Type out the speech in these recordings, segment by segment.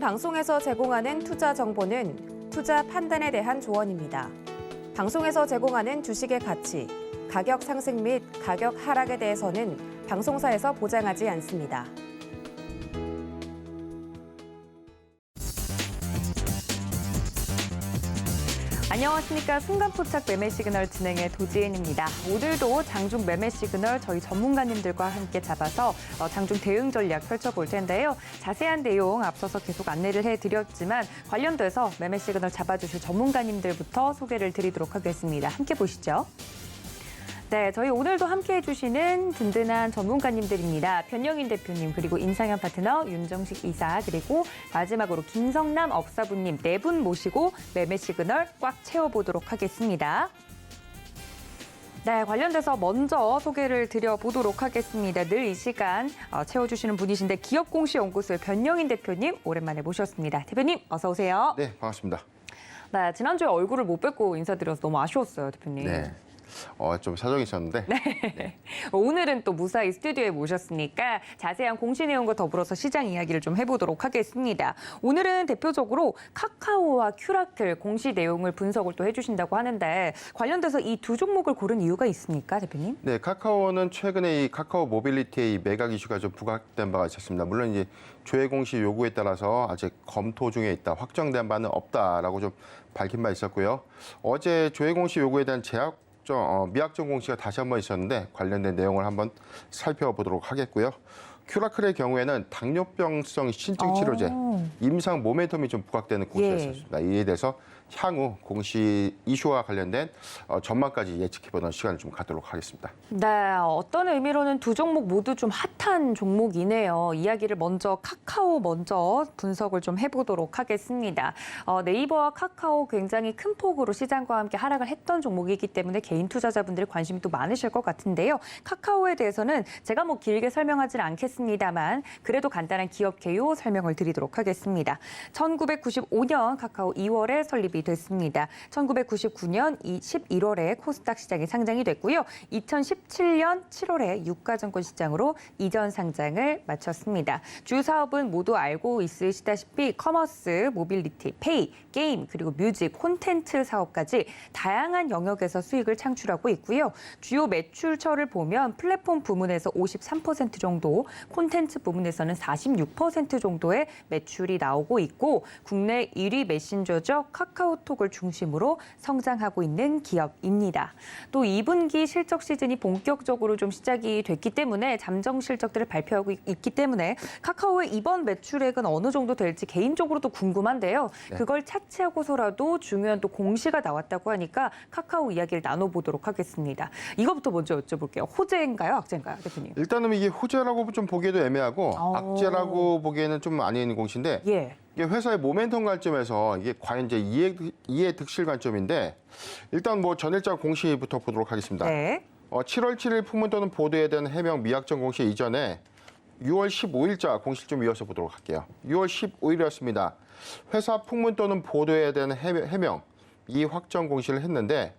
방송에서 제공하는 투자 정보는 투자 판단에 대한 조언입니다. 방송에서 제공하는 주식의 가치, 가격 상승 및 가격 하락에 대해서는 방송사에서 보장하지 않습니다. 안녕하십니까. 순간포착 매매 시그널 진행의 도지은입니다. 오늘도 장중 매매 시그널 저희 전문가님들과 함께 잡아서 장중 대응 전략 펼쳐볼 텐데요. 자세한 내용 앞서서 계속 안내를 해드렸지만 관련돼서 매매 시그널 잡아주실 전문가님들부터 소개를 드리도록 하겠습니다. 함께 보시죠. 네, 저희 오늘도 함께해 주시는 든든한 전문가님들입니다. 변영인 대표님, 그리고 인상현 파트너, 윤정식 이사, 그리고 마지막으로 김성남 업사부님 네 분 모시고 매매 시그널 꽉 채워보도록 하겠습니다. 네, 관련돼서 먼저 소개를 드려보도록 하겠습니다. 늘 이 시간 채워주시는 분이신데 기업공시연구소의 변영인 대표님 오랜만에 모셨습니다. 대표님 어서 오세요. 네, 반갑습니다. 네, 지난주에 얼굴을 못 뵙고 인사드려서 너무 아쉬웠어요, 대표님. 네. 좀 사정이 있었는데. 네. 오늘은 또 무사히 스튜디오에 모셨으니까 자세한 공시 내용과 더불어서 시장 이야기를 좀 해보도록 하겠습니다. 오늘은 대표적으로 카카오와 큐라클 공시 내용을 분석을 또 해주신다고 하는데 관련돼서 이 두 종목을 고른 이유가 있습니까, 대표님? 네, 카카오는 최근에 이 카카오 모빌리티의 이 매각 이슈가 좀 부각된 바가 있었습니다. 물론 이제 조회 공시 요구에 따라서 아직 검토 중에 있다, 확정된 바는 없다라고 좀 밝힌 바 있었고요. 어제 조회 공시 요구에 대한 미확정 공시가 다시 한번 있었는데 관련된 내용을 한번 살펴보도록 하겠고요. 큐라클의 경우에는 당뇨병성 신증 치료제, 임상 모멘텀이 좀 부각되는 공시였습니다. 이에 대해서 향후 공시 이슈와 관련된 전망까지 예측해보는 시간을 좀 갖도록 하겠습니다. 네, 어떤 의미로는 두 종목 모두 좀 핫한 종목이네요. 이야기를 먼저 카카오 먼저 분석을 좀 해보도록 하겠습니다. 네이버와 카카오 굉장히 큰 폭으로 시장과 함께 하락을 했던 종목이기 때문에 개인 투자자분들이 관심이 또 많으실 것 같은데요. 카카오에 대해서는 제가 뭐 길게 설명하지는 않겠습니다만 그래도 간단한 기업 개요 설명을 드리도록 하겠습니다. 1995년 카카오 2월에 설립이 됐습니다. 1999년 11월에 코스닥 시장에 상장이 됐고요. 2017년 7월에 유가증권 시장으로 이전 상장을 마쳤습니다. 주 사업은 모두 알고 있으시다시피 커머스, 모빌리티, 페이, 게임, 그리고 뮤직, 콘텐츠 사업까지 다양한 영역에서 수익을 창출하고 있고요. 주요 매출처를 보면 플랫폼 부문에서 53% 정도, 콘텐츠 부문에서는 46% 정도의 매출이 나오고 있고 국내 1위 메신저죠. 카카오톡을 중심으로 성장하고 있는 기업입니다. 또 2분기 실적 시즌이 본격적으로 좀 시작이 됐기 때문에 잠정 실적들을 발표하고 있기 때문에 카카오의 이번 매출액은 어느 정도 될지 개인적으로도 궁금한데요. 네. 그걸 차치하고서라도 중요한 또 공시가 나왔다고 하니까 카카오 이야기를 나눠보도록 하겠습니다. 이거부터 먼저 여쭤볼게요. 호재인가요, 악재인가요, 대표님? 일단은 이게 호재라고 좀 보기에도 애매하고 악재라고 보기에는 좀 아닌 공시인데 예. 이게 회사의 모멘텀 관점에서 이게 과연 이제 이해 득실 관점인데 일단 뭐 전일자 공시부터 보도록 하겠습니다. 네. 7월 7일 풍문 또는 보도에 대한 해명 미확정 공시 이전에 6월 15일자 공시를 좀 이어서 보도록 할게요. 6월 15일이었습니다. 회사 풍문 또는 보도에 대한 해명 미확정 공시를 했는데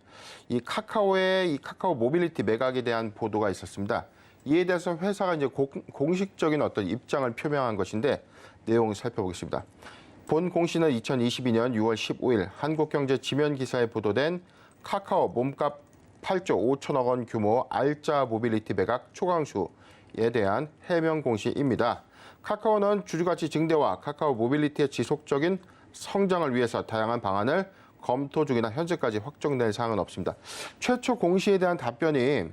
이 카카오의 이 카카오 모빌리티 매각에 대한 보도가 있었습니다. 이에 대해서 회사가 이제 공식적인 어떤 입장을 표명한 것인데 내용을 살펴보겠습니다. 본 공시는 2022년 6월 15일 한국경제 지면 기사에 보도된 카카오 몸값 8조 5천억 원 규모 알짜 모빌리티 매각 초강수에 대한 해명 공시입니다. 카카오는 주주가치 증대와 카카오 모빌리티의 지속적인 성장을 위해서 다양한 방안을 검토 중이나 현재까지 확정된 사항은 없습니다. 최초 공시에 대한 답변이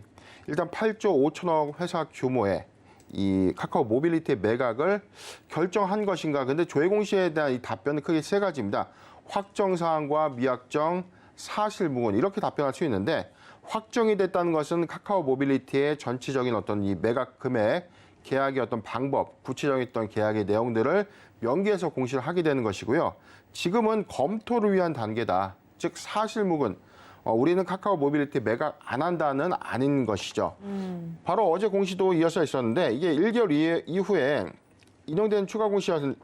일단 8조 5천억 회사 규모의 이 카카오 모빌리티의 매각을 결정한 것인가. 근데 조회 공시에 대한 이 답변은 크게 세 가지입니다. 확정 사항과 미확정, 사실무근 이렇게 답변할 수 있는데 확정이 됐다는 것은 카카오 모빌리티의 전체적인 어떤 이 매각 금액, 계약의 어떤 방법, 구체적인 어떤 계약의 내용들을 명기해서 공시를 하게 되는 것이고요. 지금은 검토를 위한 단계다. 즉 사실무근. 우리는 카카오 모빌리티 매각 안 한다는 아닌 것이죠. 바로 어제 공시도 이어서 있었는데 이게 1개월 이후에 인용된 추가 공시였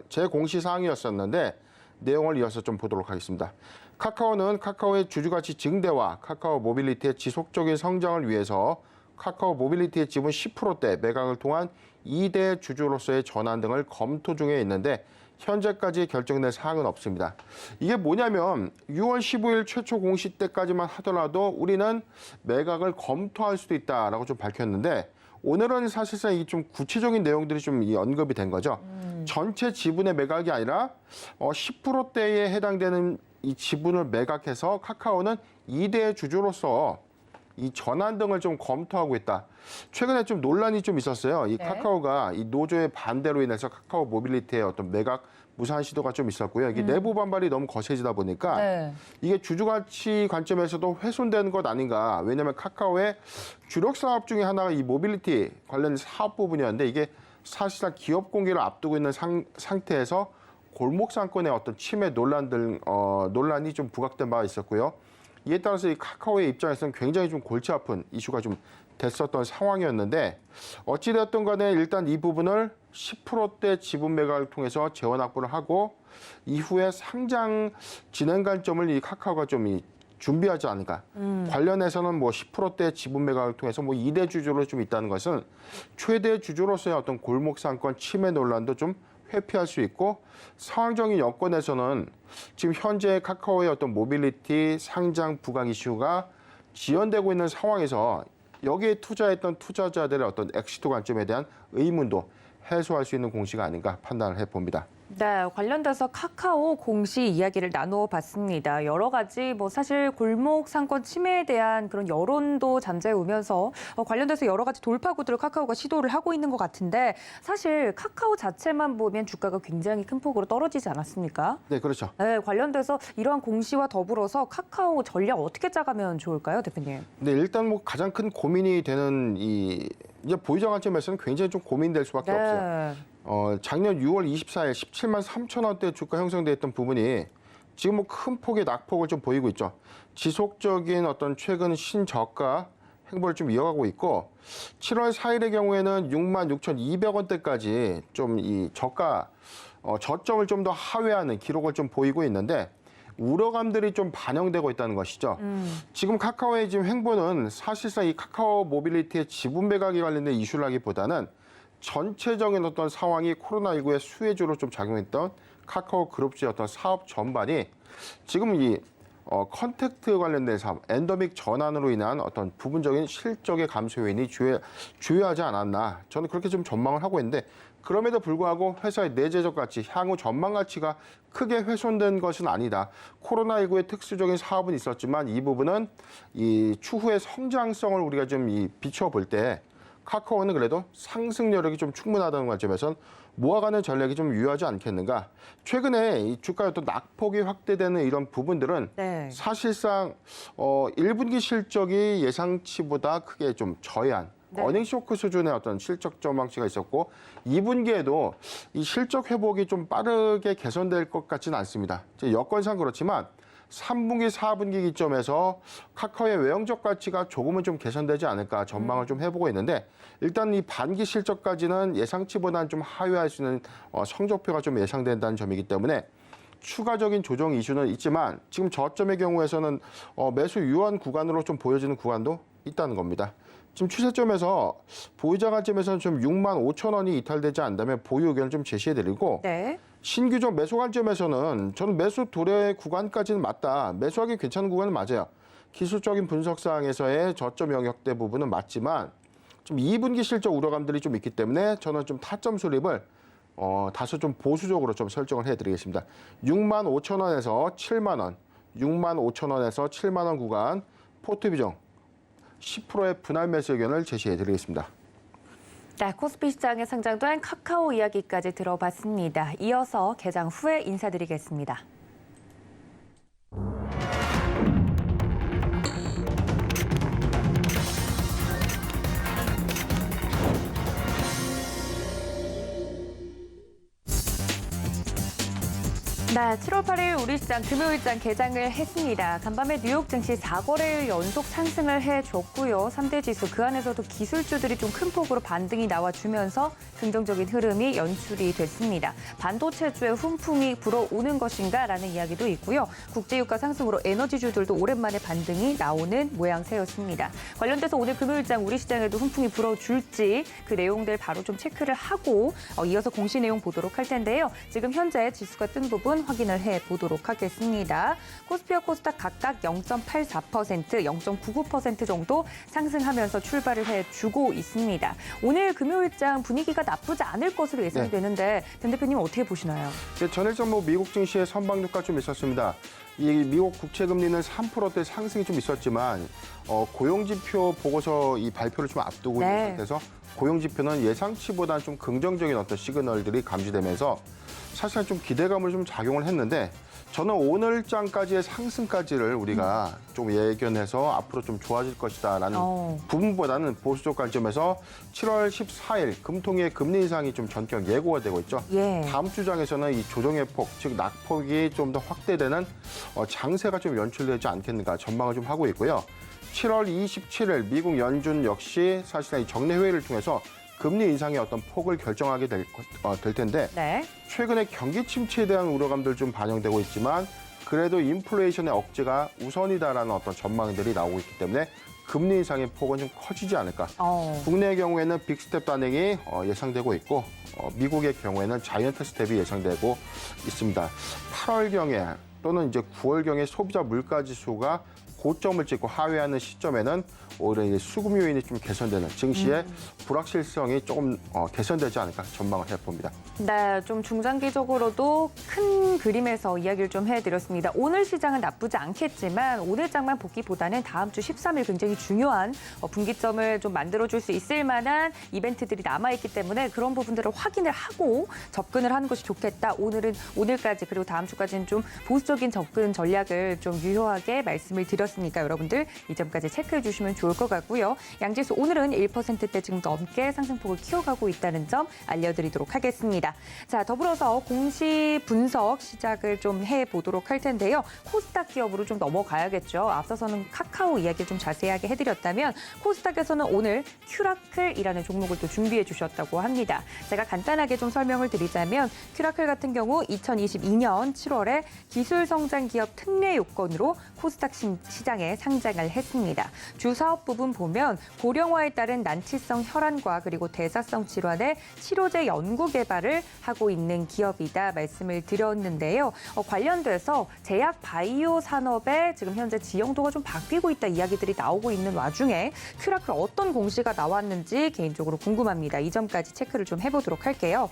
재공시 사항이었었는데 내용을 이어서 좀 보도록 하겠습니다. 카카오는 카카오의 주주가치 증대와 카카오 모빌리티의 지속적인 성장을 위해서 카카오 모빌리티의 지분 10%대 매각을 통한 2대 주주로서의 전환 등을 검토 중에 있는데 현재까지 결정된 사항은 없습니다. 이게 뭐냐면 6월 15일 최초 공시 때까지만 하더라도 우리는 매각을 검토할 수도 있다라고 좀 밝혔는데 오늘은 사실상 이 좀 구체적인 내용들이 좀 언급이 된 거죠. 전체 지분의 매각이 아니라 10%대에 해당되는 이 지분을 매각해서 카카오는 2대 주주로서 이 전환 등을 좀 검토하고 있다. 최근에 좀 논란이 좀 있었어요. 이 네. 카카오가 이 노조의 반대로 인해서 카카오 모빌리티의 어떤 매각 무산 시도가 좀 있었고요. 이게 내부 반발이 너무 거세지다 보니까 네. 이게 주주 가치 관점에서도 훼손되는 것 아닌가. 왜냐하면 카카오의 주력 사업 중에 하나가 이 모빌리티 관련 사업 부분이었는데 이게 사실상 기업 공개를 앞두고 있는 상태에서 골목 상권의 어떤 침해 논란이 좀 부각된 바가 있었고요. 이에 따라서 이 카카오의 입장에서는 굉장히 좀 골치 아픈 이슈가 좀 됐었던 상황이었는데 어찌되었든 간에 일단 이 부분을 10%대 지분 매각을 통해서 재원 확보를 하고 이후에 상장 진행 관점을 이 카카오가 좀 준비하지 않을까. 관련해서는 뭐 10%대 지분 매각을 통해서 뭐 2대 주주로 좀 있다는 것은 최대 주주로서의 어떤 골목 상권 침해 논란도 좀 회피할 수 있고 상황적인 여건에서는 지금 현재 카카오의 어떤 모빌리티 상장 부각 이슈가 지연되고 있는 상황에서 여기에 투자했던 투자자들의 어떤 엑시트 관점에 대한 의문도 해소할 수 있는 공시가 아닌가 판단을 해봅니다. 네, 관련돼서 카카오 공시 이야기를 나눠봤습니다. 여러 가지 사실 골목 상권 침해에 대한 그런 여론도 잠재우면서 관련돼서 여러 가지 돌파구들을 카카오가 시도를 하고 있는 것 같은데 사실 카카오 자체만 보면 주가가 굉장히 큰 폭으로 떨어지지 않았습니까? 네, 그렇죠. 네, 관련돼서 이러한 공시와 더불어서 카카오 전략 어떻게 짜가면 좋을까요, 대표님? 네, 일단 뭐 가장 큰 고민이 되는 이제 보유자 관점에서는 굉장히 좀 고민될 수밖에 없어요. 작년 6월 24일 17만 3천 원대 주가 형성돼 있던 부분이 지금 뭐 큰 폭의 낙폭을 좀 보이고 있죠. 지속적인 어떤 최근 신저가 행보를 좀 이어가고 있고 7월 4일의 경우에는 6만 6,200원대까지 좀 이 저가 저점을 좀 더 하회하는 기록을 좀 보이고 있는데 우려감들이 좀 반영되고 있다는 것이죠. 지금 카카오의 지금 행보는 사실상 이 카카오 모빌리티의 지분 매각에 관련된 이슈라기보다는 전체적인 어떤 상황이 코로나19의 수혜주로 좀 작용했던 카카오 그룹주의 어떤 사업 전반이 지금 이 컨택트 관련된 사업, 엔더믹 전환으로 인한 어떤 부분적인 실적의 감소 요인이 주요하지 않았나. 저는 그렇게 좀 전망을 하고 있는데 그럼에도 불구하고 회사의 내재적 가치, 향후 전망 가치가 크게 훼손된 것은 아니다. 코로나19의 특수적인 사업은 있었지만 이 부분은 이 추후의 성장성을 우리가 좀 비춰볼 때 카카오는 그래도 상승 여력이 좀 충분하다는 관점에선 모아가는 전략이 좀 유효하지 않겠는가. 최근에 이 주가의 어떤 낙폭이 확대되는 이런 부분들은 네. 사실상 1분기 실적이 예상치보다 크게 좀 저해한 네. 어닝 쇼크 수준의 어떤 실적 전망치가 있었고 2분기에도 이 실적 회복이 좀 빠르게 개선될 것 같지는 않습니다. 여건상 그렇지만 3분기, 4분기 기점에서 카카오의 외형적 가치가 조금은 좀 개선되지 않을까 전망을 좀 해보고 있는데 일단 이 반기 실적까지는 예상치보다는 좀 하회할 수 있는 성적표가 좀 예상된다는 점이기 때문에 추가적인 조정 이슈는 있지만 지금 저점의 경우에서는 매수 유한 구간으로 좀 보여지는 구간도 있다는 겁니다. 지금 추세점에서 보유자 관점에서는 좀 6만 5천 원이 이탈되지 않다면 보유 의견을 좀 제시해드리고 네. 신규적 매수 관점에서는 저는 매수 도래 구간까지는 맞다. 매수하기 괜찮은 구간은 맞아요. 기술적인 분석상에서의 저점 영역대 부분은 맞지만 좀 2분기 실적 우려감들이 좀 있기 때문에 저는 좀 타점 수립을 다소 좀 보수적으로 좀 설정을 해드리겠습니다. 6만 5천 원에서 7만 원, 6만 5천 원에서 7만 원 구간 포트 비중 10%의 분할 매수 의견을 제시해드리겠습니다. 네, 코스피 시장에 상장된 카카오 이야기까지 들어봤습니다. 이어서 개장 후에 인사드리겠습니다. 네, 7월 8일 우리 시장 금요일장 개장을 했습니다. 간밤에 뉴욕 증시 4거래일 연속 상승을 해줬고요. 3대 지수 그 안에서도 기술주들이 좀 큰 폭으로 반등이 나와주면서 긍정적인 흐름이 연출이 됐습니다. 반도체주의 훈풍이 불어오는 것인가라는 이야기도 있고요. 국제유가 상승으로 에너지주들도 오랜만에 반등이 나오는 모양새였습니다. 관련돼서 오늘 금요일장 우리 시장에도 훈풍이 불어줄지 그 내용들 바로 좀 체크를 하고 이어서 공시 내용 보도록 할 텐데요. 지금 현재 지수가 뜬 부분 확인을 해보도록 하겠습니다. 코스피와 코스닥 각각 0.84%, 0.99% 정도 상승하면서 출발을 해주고 있습니다. 오늘 금요일장 분위기가 나쁘지 않을 것으로 예상되는데 된 대표님 어떻게 보시나요? 네, 전일장 미국 증시의 선방효과 좀 있었습니다. 이 미국 국채 금리는 3%대 상승이 좀 있었지만 고용지표 보고서 이 발표를 좀 앞두고 있는 상태에서 고용지표는 예상치보다는 좀 긍정적인 어떤 시그널들이 감지되면서 사실은 좀 기대감을 좀 작용을 했는데 저는 오늘장까지의 상승까지를 우리가 좀 예견해서 앞으로 좀 좋아질 것이다라는 부분보다는 보수적 관점에서 7월 14일 금통위의 금리 인상이 좀 전격 예고가 되고 있죠. 다음 주장에서는 이 조정의 폭, 즉 낙폭이 좀 더 확대되는 장세가 좀 연출되지 않겠는가 전망을 좀 하고 있고요. 7월 27일 미국 연준 역시 사실상 이 정례 회의를 통해서 금리 인상의 어떤 폭을 결정하게 될 텐데 최근에 경기 침체에 대한 우려감들 좀 반영되고 있지만 그래도 인플레이션의 억제가 우선이다라는 어떤 전망들이 나오고 있기 때문에 금리 인상의 폭은 좀 커지지 않을까. 국내의 경우에는 빅스텝 단행이 예상되고 있고 미국의 경우에는 자이언트 스텝이 예상되고 있습니다. 8월경에 또는 이제 9월경에 소비자 물가 지수가 고점을 찍고 하회하는 시점에는 오히려 이제 수급 요인이 좀 개선되는 증시의 불확실성이 조금 개선되지 않을까 전망을 해봅니다. 네, 좀 중장기적으로도 큰 그림에서 이야기를 좀 해드렸습니다. 오늘 시장은 나쁘지 않겠지만 오늘 장만 보기보다는 다음 주 13일 굉장히 중요한 분기점을 좀 만들어줄 수 있을 만한 이벤트들이 남아있기 때문에 그런 부분들을 확인을 하고 접근을 하는 것이 좋겠다. 오늘까지 그리고 다음 주까지는 좀 보수적인 접근 전략을 좀 유효하게 말씀을 드렸으니까 여러분들 이 점까지 체크해 주시면 좋을 것 같고요. 양지수 오늘은 1%대 지금 넘게 상승폭을 키워가고 있다는 점 알려드리도록 하겠습니다. 자, 더불어서 공시 분석 시작을 좀 해보도록 할 텐데요. 코스닥 기업으로 좀 넘어가야겠죠. 앞서서는 카카오 이야기 좀 자세하게 해드렸다면 코스닥에서는 오늘 큐라클이라는 종목을 또 준비해 주셨다고 합니다. 제가 간단하게 좀 설명을 드리자면 큐라클 같은 경우 2022년 7월에 기술성장 기업 특례 요건으로 코스닥 시장에 상장을 했습니다. 주 사업 부분 보면 고령화에 따른 난치성 혈안과 그리고 대사성 질환의 치료제 연구 개발을 하고 있는 기업이다 말씀을 드렸는데요. 관련돼서 제약 바이오 산업에 지금 현재 지형도가 좀 바뀌고 있다 이야기들이 나오고 있는 와중에 큐라클 어떤 공시가 나왔는지 개인적으로 궁금합니다. 이 점까지 체크를 좀 해보도록 할게요.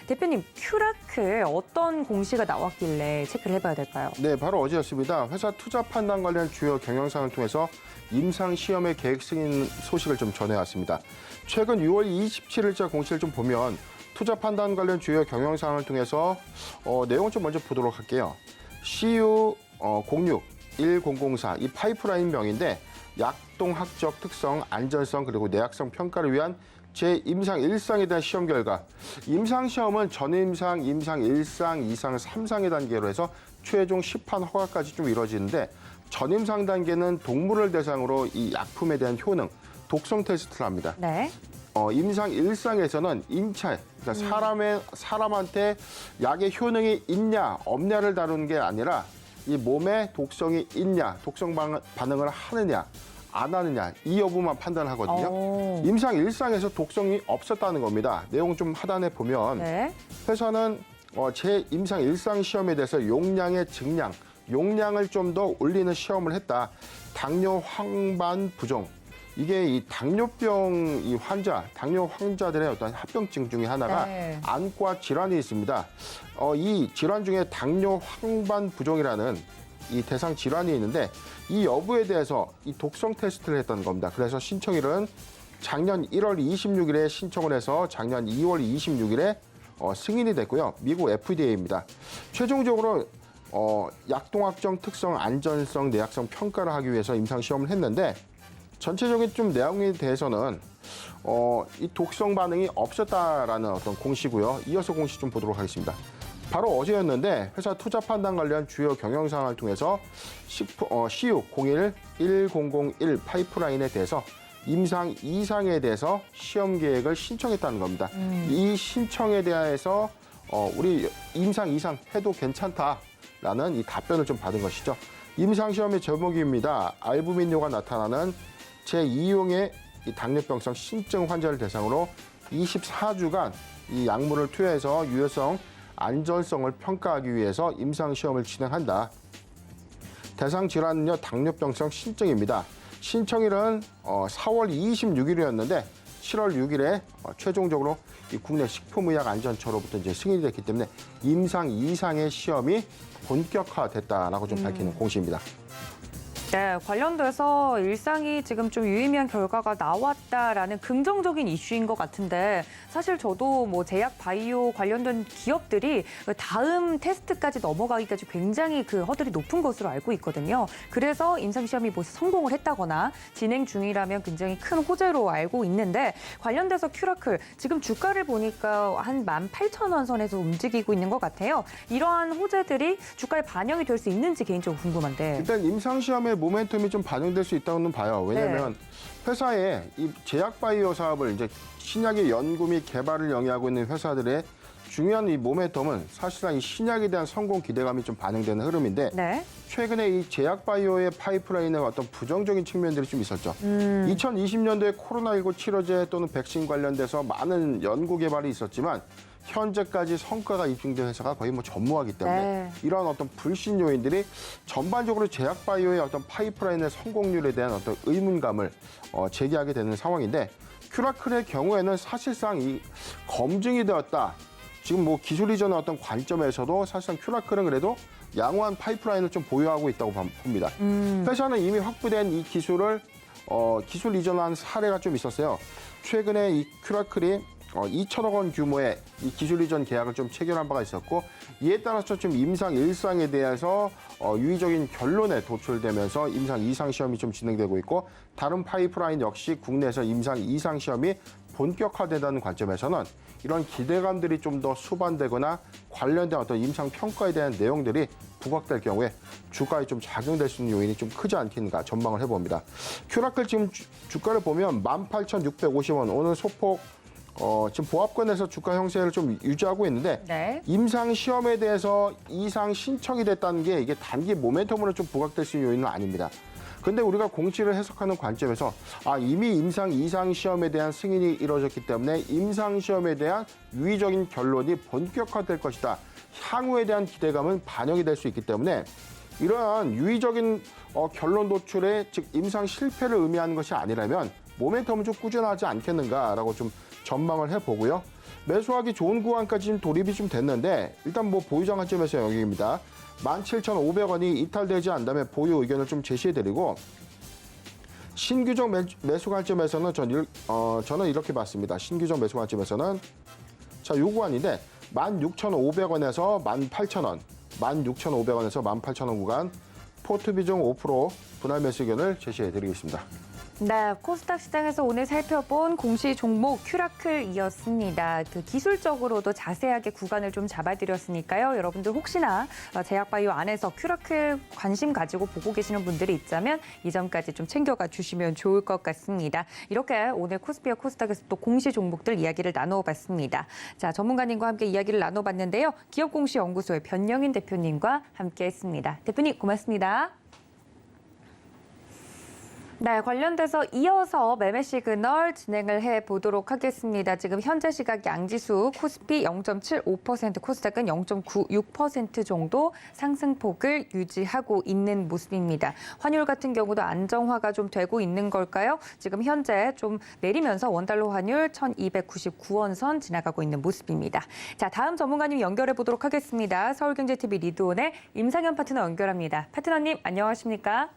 대표님, 큐라클 어떤 공시가 나왔길래 체크를 해봐야 될까요? 네, 바로 어제였습니다. 회사 투자 판단 관련 주요 경영상을 통해서 임상 시험의 계획 승인 소식을 좀 전해왔습니다. 최근 6월 27일자 공시를 좀 보면 투자 판단 관련 주요 경영상을 통해서 내용을 좀 먼저 보도록 할게요. CU06-1004 이 파이프라인명인데 약동학적 특성, 안전성 그리고 내약성 평가를 위한 제 임상 1상에 대한 시험 결과 임상시험은 전임상, 임상 1상, 2상, 3상의 단계로 해서 최종 시판 허가까지 좀 이루어지는데 전임상 단계는 동물을 대상으로 이 약품에 대한 효능, 독성 테스트를 합니다. 임상 1상에서는 인체, 그러니까 사람한테 약의 효능이 있냐, 없냐를 다루는 게 아니라 이 몸에 독성이 있냐, 독성 반응을 하느냐, 안 하느냐 이 여부만 판단하거든요. 임상 1상에서 독성이 없었다는 겁니다. 내용 좀 하단에 보면 회사는 제 임상 1상 시험에 대해서 용량의 증량, 용량을 좀 더 올리는 시험을 했다. 당뇨 황반 부종. 이게 이 당뇨병 당뇨 환자들의 어떤 합병증 중에 하나가 안과 질환이 있습니다. 이 질환 중에 당뇨 황반 부종이라는 이 대상 질환이 있는데 이 여부에 대해서 이 독성 테스트를 했던 겁니다. 그래서 신청일은 작년 1월 26일에 신청을 해서 작년 2월 26일에 승인이 됐고요. 미국 FDA입니다. 최종적으로 약동학적 특성, 안전성, 내약성 평가를 하기 위해서 임상 시험을 했는데 전체적인 좀 내용에 대해서는 이 독성 반응이 없었다라는 어떤 공시고요. 이어서 공시 좀 보도록 하겠습니다. 바로 어제였는데 회사 투자 판단 관련 주요 경영상을 통해서 CU01-1001 파이프라인에 대해서 임상 2상에 대해서 시험 계획을 신청했다는 겁니다. 이 신청에 대해서 우리 임상 2상 해도 괜찮다라는 이 답변을 좀 받은 것이죠. 임상 시험의 제목입니다. 알부민뇨가 나타나는 제2용의 이 당뇨병성 신증 환자를 대상으로 24주간 이 약물을 투여해서 유효성, 안전성을 평가하기 위해서 임상 시험을 진행한다. 대상 질환은요 당뇨병성 신증입니다. 신청일은 4월 26일이었는데 7월 6일에 최종적으로 이 국내 식품의약안전처로부터 이제 승인이 됐기 때문에 임상 2상의 시험이 본격화됐다라고 좀 밝히는 공시입니다. 네, 관련돼서 일상이 지금 좀 유의미한 결과가 나왔다라는 긍정적인 이슈인 것 같은데 사실 저도 뭐 제약 바이오 관련된 기업들이 다음 테스트까지 넘어가기까지 굉장히 그 허들이 높은 것으로 알고 있거든요. 그래서 임상시험이 뭐 성공을 했다거나 진행 중이라면 굉장히 큰 호재로 알고 있는데 관련돼서 큐라클 지금 주가를 보니까 한 18,000원 선에서 움직이고 있는 것 같아요. 이러한 호재들이 주가에 반영이 될 수 있는지 개인적으로 궁금한데. 일단 임상시험의 모멘텀이 좀 반영될 수 있다고는 봐요. 왜냐하면 회사에 이 제약 바이오 사업을 이제 신약의 연구 및 개발을 영위하고 있는 회사들의 중요한 이 모멘텀은 사실상 이 신약에 대한 성공 기대감이 좀 반영되는 흐름인데 최근에 이 제약 바이오의 파이프라인에 어떤 부정적인 측면들이 좀 있었죠. 2020년도에 코로나19 치료제 또는 백신 관련돼서 많은 연구 개발이 있었지만 현재까지 성과가 입증된 회사가 거의 뭐 전무하기 때문에 이러한 어떤 불신 요인들이 전반적으로 제약 바이오의 어떤 파이프라인의 성공률에 대한 어떤 의문감을 제기하게 되는 상황인데 큐라클의 경우에는 사실상 이 검증이 되었다. 지금 뭐 기술 이전의 어떤 관점에서도 사실상 큐라클은 그래도 양호한 파이프라인을 좀 보유하고 있다고 봅니다. 회사는 이미 확보된 이 기술을 기술 이전한 사례가 좀 있었어요. 최근에 이 큐라클이 2천억 원 규모의 이 기술 이전 계약을 좀 체결한 바가 있었고 이에 따라서 좀 임상 1상에 대해서 유의적인 결론에 도출되면서 임상 2상 시험이 좀 진행되고 있고 다른 파이프라인 역시 국내에서 임상 2상 시험이 본격화된다는 관점에서는 이런 기대감들이 좀 더 수반되거나 관련된 어떤 임상 평가에 대한 내용들이 부각될 경우에 주가에 좀 작용될 수 있는 요인이 좀 크지 않겠는가 전망을 해봅니다. 큐라클 지금 주가를 보면 18,650원 오늘 소폭 지금 보합권에서 주가 형세를 좀 유지하고 있는데 임상 시험에 대해서 이상 신청이 됐다는 게 이게 단기 모멘텀으로 좀 부각될 수 있는 요인은 아닙니다. 근데 우리가 공시를 해석하는 관점에서 이미 임상 2상 시험에 대한 승인이 이루어졌기 때문에 임상 시험에 대한 유의적인 결론이 본격화될 것이다. 향후에 대한 기대감은 반영이 될 수 있기 때문에 이러한 유의적인 결론 도출에 즉 임상 실패를 의미하는 것이 아니라면 모멘텀은 좀 꾸준하지 않겠는가라고 좀 전망을 해보고요. 매수하기 좋은 구간까지 좀 돌입이 좀 됐는데 일단 뭐 보유자 관점에서 여기입니다. 17,500원이 이탈되지 않다면 보유 의견을 좀 제시해드리고 신규적 매수 관점에서는 저는 이렇게 봤습니다. 신규적 매수 관점에서는 요 구간인데 16,500원에서 18,000원, 16,500원에서 18,000원 구간 포트 비중 5% 분할 매수 의견을 제시해드리겠습니다. 네, 코스닥 시장에서 오늘 살펴본 공시 종목 큐라클이었습니다. 그 기술적으로도 자세하게 구간을 좀 잡아드렸으니까요. 여러분들 혹시나 제약바이오 안에서 큐라클 관심 가지고 보고 계시는 분들이 있다면 이 점까지 좀 챙겨가 주시면 좋을 것 같습니다. 이렇게 오늘 코스피와 코스닥에서 또 공시 종목들 이야기를 나눠봤습니다. 자, 전문가님과 함께 이야기를 나눠봤는데요. 기업공시연구소의 변영인 대표님과 함께했습니다. 대표님 고맙습니다. 네, 관련돼서 이어서 매매 시그널 진행을 해보도록 하겠습니다. 지금 현재 시각 양지수 코스피 0.75%, 코스닥은 0.96% 정도 상승폭을 유지하고 있는 모습입니다. 환율 같은 경우도 안정화가 좀 되고 있는 걸까요? 지금 현재 좀 내리면서 원달러 환율 1,299원 선 지나가고 있는 모습입니다. 자, 다음 전문가님 연결해 보도록 하겠습니다. 서울경제TV 리드온의 임상현 파트너 연결합니다. 파트너님 안녕하십니까?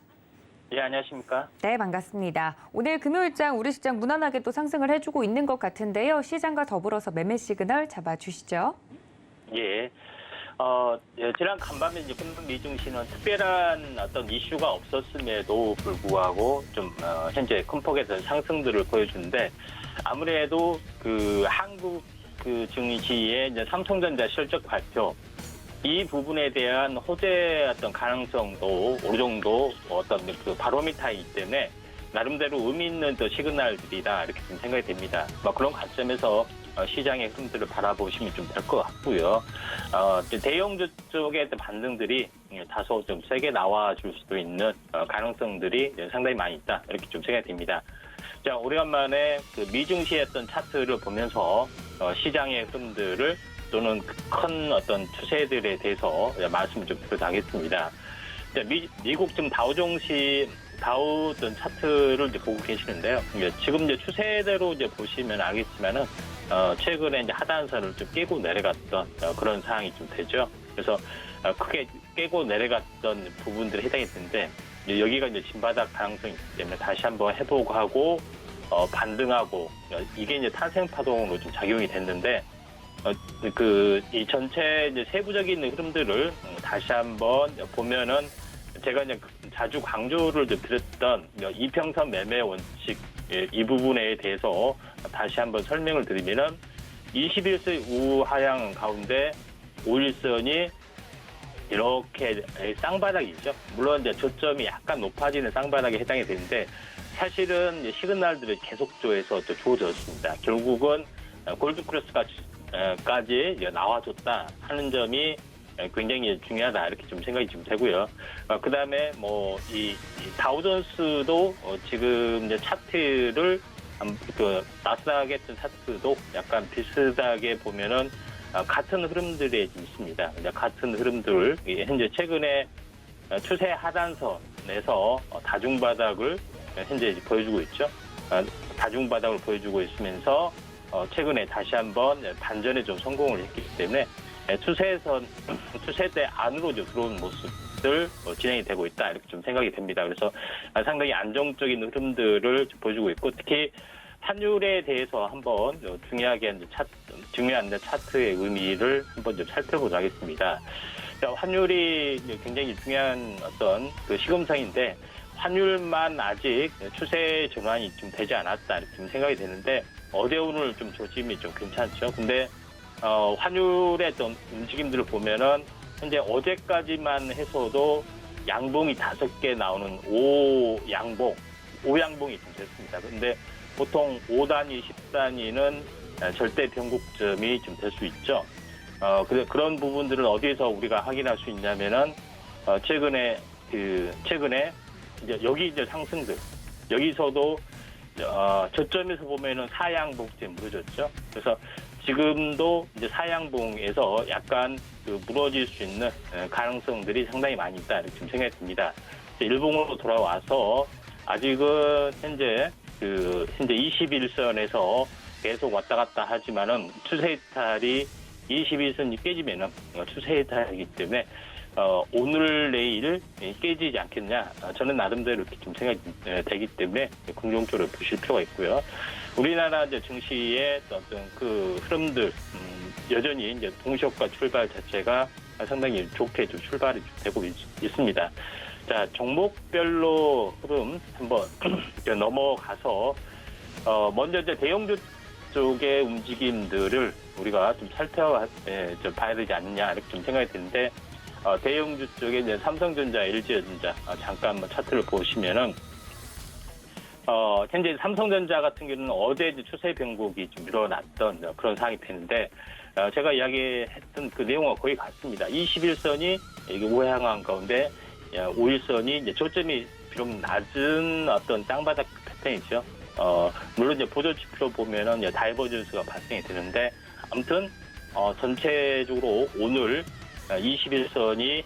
예, 안녕하십니까? 네, 반갑습니다. 오늘 금요일장 우리 시장 무난하게 또 상승을 해주고 있는 것 같은데요. 시장과 더불어서 매매 시그널 잡아주시죠. 예. 지난 간밤에 이제 미증시는 특별한 어떤 이슈가 없었음에도 불구하고 좀 현재 큰 폭의 상승들을 보여주는데 아무래도 그 한국 그 증시의 이제 삼성전자 실적 발표 이 부분에 대한 호재 어떤 가능성도 어느 정도 어떤 그 바로미터이기 때문에 나름대로 의미 있는 또 시그널들이다 이렇게 좀 생각이 됩니다. 그런 관점에서 시장의 흐름들을 바라보시면 좀 될 것 같고요. 대형주 쪽의 반등들이 다소 좀 세게 나와줄 수도 있는 가능성들이 상당히 많이 있다 이렇게 좀 생각이 됩니다. 자, 오래간만에 그 미증시의 어떤 차트를 보면서 시장의 흐름들을 또는 큰 어떤 추세들에 대해서 말씀을 좀 드리겠습니다. 미국 지금 다우 어떤 차트를 이제 보고 계시는데요. 지금 이제 추세대로 이제 보시면 알겠지만은 최근에 이제 하단선을 좀 깨고 내려갔던 그런 상황이 좀 되죠. 그래서 크게 깨고 내려갔던 부분들이 해당이 되는데 여기가 이제 진바닥 가능성이 있기 때문에 다시 한번 해보고 하고 반등하고 이게 이제 탄생 파동으로 좀 작용이 됐는데 이 전체 이제 세부적인 흐름들을 다시 한번 보면은 제가 이제 자주 강조를 드렸던 이평선 매매 원칙 이 부분에 대해서 다시 한번 설명을 드리면은 21세 우하향 가운데 5일선이 이렇게 쌍바닥이죠. 물론 이제 저점이 약간 높아지는 쌍바닥에 해당이 되는데 사실은 시그널들이 계속조에서 주어졌습니다. 결국은 골드크로스까지 나와줬다 하는 점이 굉장히 중요하다 이렇게 좀 생각이 좀 되고요. 그다음에 이 다우존스도 지금 이제 차트를 그 나스닥의 차트도 약간 비슷하게 보면은 같은 흐름들이 있습니다. 같은 흐름들 현재 최근에 추세 하단선에서 다중바닥을 현재 보여주고 있죠. 다중바닥을 보여주고 있으면서 최근에 다시 한번 반전에 좀 성공을 했기 때문에 추세대 안으로 들어온 모습들 진행이 되고 있다 이렇게 좀 생각이 됩니다. 그래서 상당히 안정적인 흐름들을 보여주고 있고 특히 환율에 대해서 한번 중요한 차트의 의미를 한번 좀 살펴보도록 하겠습니다. 환율이 굉장히 중요한 어떤 그 시금상인데 환율만 아직 추세 전환이 좀 되지 않았다 이렇게 좀 생각이 되는데 어제 오늘 좀 조짐이 좀 괜찮죠. 근데 환율의 어떤 움직임들을 보면은 현재 어제까지만 해서도 양봉이 5개 나오는 5양봉이 좀 됐습니다. 근데 보통 5단위, 10단위는 절대 변곡점이 좀 될 수 있죠. 그런 부분들은 어디에서 우리가 확인할 수 있냐면은 최근에 이제 여기 이제 상승들 여기서도 저점에서 보면은 사양봉쯤 무너졌죠. 그래서 지금도 이제 사양봉에서 약간 무너질 수 있는 가능성들이 상당히 많이 있다 이렇게 좀 생각이 듭니다. 일봉으로 돌아와서 아직은 현재 21선에서 계속 왔다 갔다 하지만은 추세 이탈이 21선이 깨지면은 추세 이탈이기 때문에 오늘 내일 깨지지 않겠냐 저는 나름대로 이렇게 좀 생각이 되기 때문에 긍정적으로 보실 필요가 있고요. 우리나라 이제 증시의 어떤 그 흐름들 여전히 이제 동시효과 출발 자체가 상당히 좋게 좀 출발이 되고 있습니다. 자, 종목별로 흐름 한번 넘어가서 먼저 이제 대형주 쪽의 움직임들을 우리가 좀 살펴봐야 되지 않느냐 이렇게 좀 생각이 드는데 대형주 쪽에 이제 삼성전자, LG전자 잠깐 한번 차트를 보시면은 현재 삼성전자 같은 경우는 어제 이제 추세 변곡이 좀 일어났던 그런 상황이 되는데 제가 이야기했던 그 내용과 거의 같습니다. 21선이 이게 우하향한 가운데 5일선이 이제 저점이 비록 낮은 어떤 땅바닥 패턴이죠. 물론 이제 보조지표로 보면은 다이버전스가 발생이 되는데 아무튼 전체적으로 오늘 21선이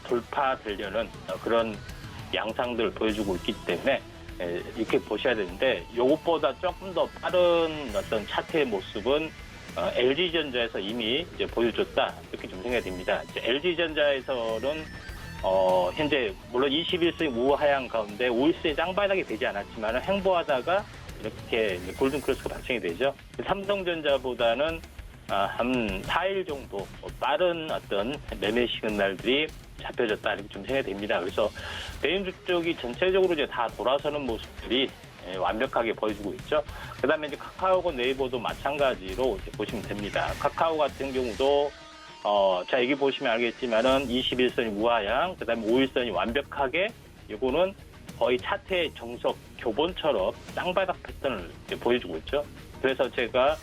돌파되려는 그런 양상들을 보여주고 있기 때문에 이렇게 보셔야 되는데 이것보다 조금 더 빠른 어떤 차트의 모습은 LG전자에서 이미 이제 보여줬다 이렇게 좀 생각이 됩니다. LG전자에서는 현재 물론 21선 우하향 가운데 5일선이 짱바닥이 되지 않았지만 횡보하다가 이렇게 골든크로스가 발생이 되죠. 삼성전자보다는 한 4일 정도 빠른 어떤 매매 시그널들이 잡혀졌다 이렇게 좀 생각이 됩니다. 그래서 대형주 쪽이 전체적으로 이제 다 돌아서는 모습들이 완벽하게 보여주고 있죠. 그다음에 이제 카카오고 네이버도 마찬가지로 이제 보시면 됩니다. 카카오 같은 경우도 자, 여기 보시면 알겠지만은 21선이 우하향, 그 다음에 5일선이 완벽하게, 이거는 거의 차트의 정석 교본처럼 쌍바닥 패턴을 이제 보여주고 있죠. 그래서 제가,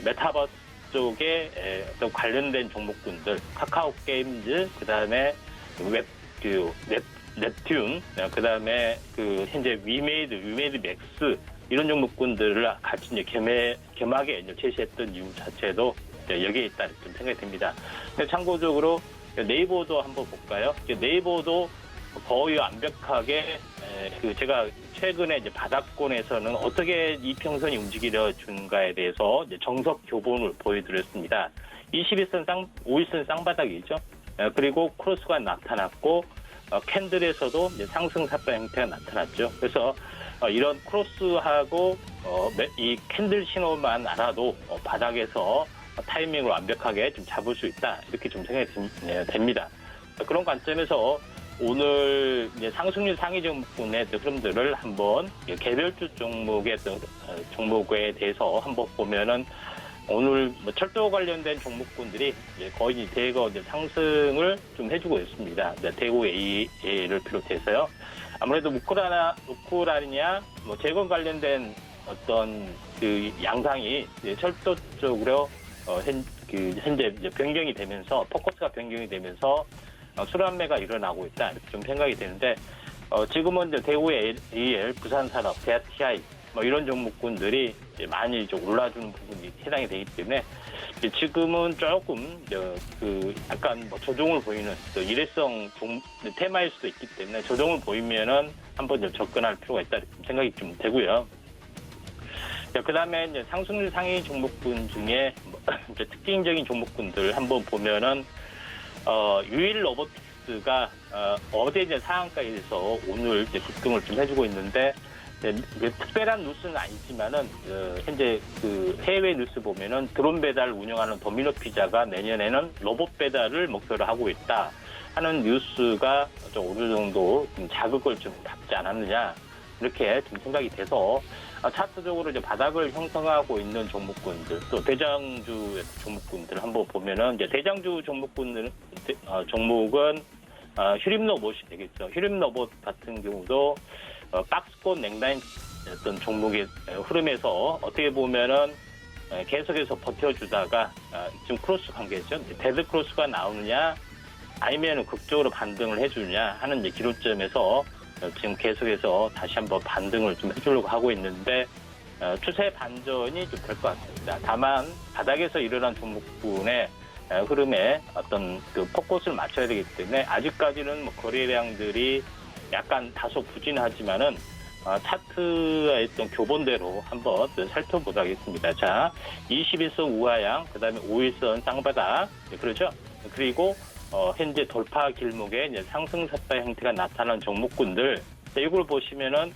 메타버스 쪽에 어떤 관련된 종목군들, 카카오 게임즈, 그 다음에 neptune, 그 다음에 현재 위메이드 맥스, 이런 종목군들을 같이 이제 겸하게 이제 제시했던 이유 자체도 여기에 있다 좀 생각이 듭니다. 참고적으로 네이버도 한번 볼까요? 네이버도 거의 완벽하게 제가 최근에 이제 바닥권에서는 어떻게 이평선이 움직여준가에 대해서 이제 정석 교본을 보여드렸습니다. 21선 5일선 쌍바닥이죠. 그리고 크로스가 나타났고 캔들에서도 이제 상승 삿바 형태가 나타났죠. 그래서 이런 크로스하고 이 캔들 신호만 알아도 바닥에서 타이밍을 완벽하게 좀 잡을 수 있다, 이렇게 좀 생각이 됩니다. 그런 관점에서 오늘 이제 상승률 상위 종목군의 흐름들을 한번 개별주 종목에 대해서 한번 보면은 오늘 철도 관련된 종목군들이 이제 거의 대거 이제 상승을 좀 해주고 있습니다. 대구 AA를 비롯해서요. 아무래도 우크라이나 재건 관련된 어떤 양상이 철도 쪽으로 현재 이제 변경이 되면서 포커스가 변경이 되면서 순환매가 일어나고 있다, 이렇게 좀 생각이 되는데 지금은 이제 대구 AL, 부산산업, 대하TI 이런 종목군들이 이제 많이 이제 올라주는 부분이 해당이 되기 때문에 지금은 조금 약간 조정을 보이는 일회성 테마일 수도 있기 때문에 조정을 보이면은 한번 좀 접근할 필요가 있다, 이렇게 생각이 좀 되고요. 그 다음에 이제 상승률 상위 종목군 중에 이제 특징적인 종목군들 한번 보면은 유일 로보틱스가 어제 이제 상한가에서 오늘 이제 급등을 좀 해주고 있는데, 특별한 뉴스는 아니지만은 현재 해외 뉴스 보면은 드론 배달 운영하는 도미노 피자가 내년에는 로봇 배달을 목표로 하고 있다 하는 뉴스가 좀 어느 정도 좀 자극을 좀 받지 않았느냐, 이렇게 좀 생각이 돼서 차트적으로 이제 바닥을 형성하고 있는 종목군들, 또 대장주 종목군들 한번 보면은 이제 대장주 종목은 휴림 로봇이 되겠죠. 휴림 로봇 같은 경우도 박스권 냉라인 어떤 종목의 흐름에서 어떻게 보면은 계속해서 버텨주다가 지금 크로스 관계죠. 데드 크로스가 나오느냐, 아니면 극적으로 반등을 해주느냐 하는 이제 기로점에서 지금 계속해서 다시 한번 반등을 좀 해주려고 하고 있는데, 추세 반전이 좀 될 것 같습니다. 다만 바닥에서 일어난 종목군의 흐름에 어떤 포커스를 맞춰야 되기 때문에 아직까지는 거래량들이 약간 다소 부진하지만은 차트의 어떤 교본대로 한번 살펴보도록 하겠습니다. 자, 21선 우하향, 그 다음에 5일선 쌍바닥, 그렇죠? 그리고 현재 돌파 길목에 이제 상승 삿바 형태가 나타난 종목군들, 이걸 보시면은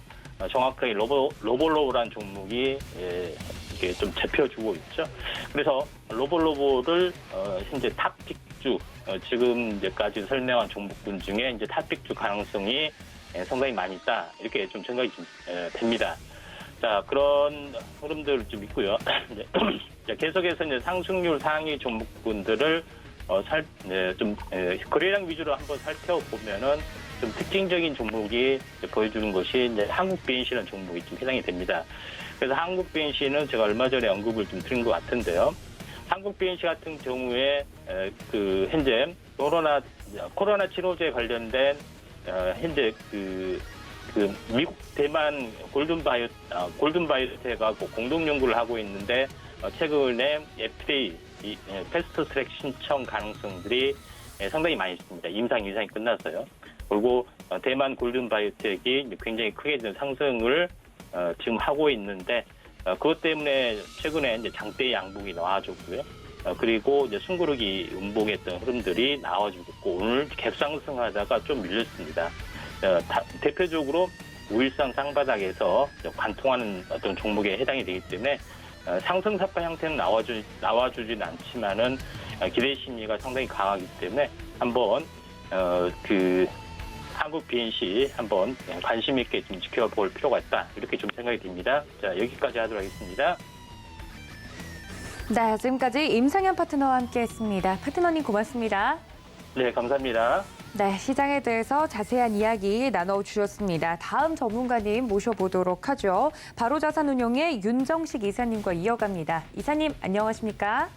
정확하게 로볼로보라는 종목이 이렇게 좀 잡혀주고 있죠. 그래서 로볼로보를 현재 탑픽주, 지금 이제까지 설명한 종목군 중에 이제 탑픽주 가능성이 상당히 많이 있다, 이렇게 좀 생각이 좀 됩니다. 자, 그런 흐름들 좀 있고요. 계속해서 이제 상승률 상위 종목군들을 거래량 위주로 한번 살펴보면은 좀 특징적인 종목이 보여주는 것이 이제 한국 BNC라는 종목이 좀 해당이 됩니다. 그래서 한국 BNC는 제가 얼마 전에 언급을 좀 드린 것 같은데요. 한국 BNC 같은 경우에 현재 코로나 치료제 관련된 현재 미국 대만 골든바이오텍하고 공동 연구를 하고 있는데, 최근에 FDA 패스트 트랙 신청 가능성들이 상당히 많이 있습니다. 임상 이상이 끝났어요. 그리고 대만 골든바이오텍이 굉장히 크게 상승을 지금 하고 있는데, 그것 때문에 최근에 이제 장대 양봉이 나와줬고요. 그리고 이제 숨고르기 음봉했던 흐름들이 나와주고 있고, 오늘 갭상승하다가 좀 밀렸습니다. 대표적으로 5일선 쌍바닥에서 관통하는 어떤 종목에 해당이 되기 때문에 상승 삿바 형태는 나와주진 않지만은 기대 심리가 상당히 강하기 때문에 한번 한국 BNC 한번 관심 있게 좀 지켜볼 필요가 있다, 이렇게 좀 생각이 듭니다. 자, 여기까지 하도록 하겠습니다. 네, 지금까지 임상현 파트너와 함께했습니다. 파트너님 고맙습니다. 네, 감사합니다. 네, 시장에 대해서 자세한 이야기 나눠주셨습니다. 다음 전문가님 모셔보도록 하죠. 바로자산운용의 윤정식 이사님과 이어갑니다. 이사님, 안녕하십니까?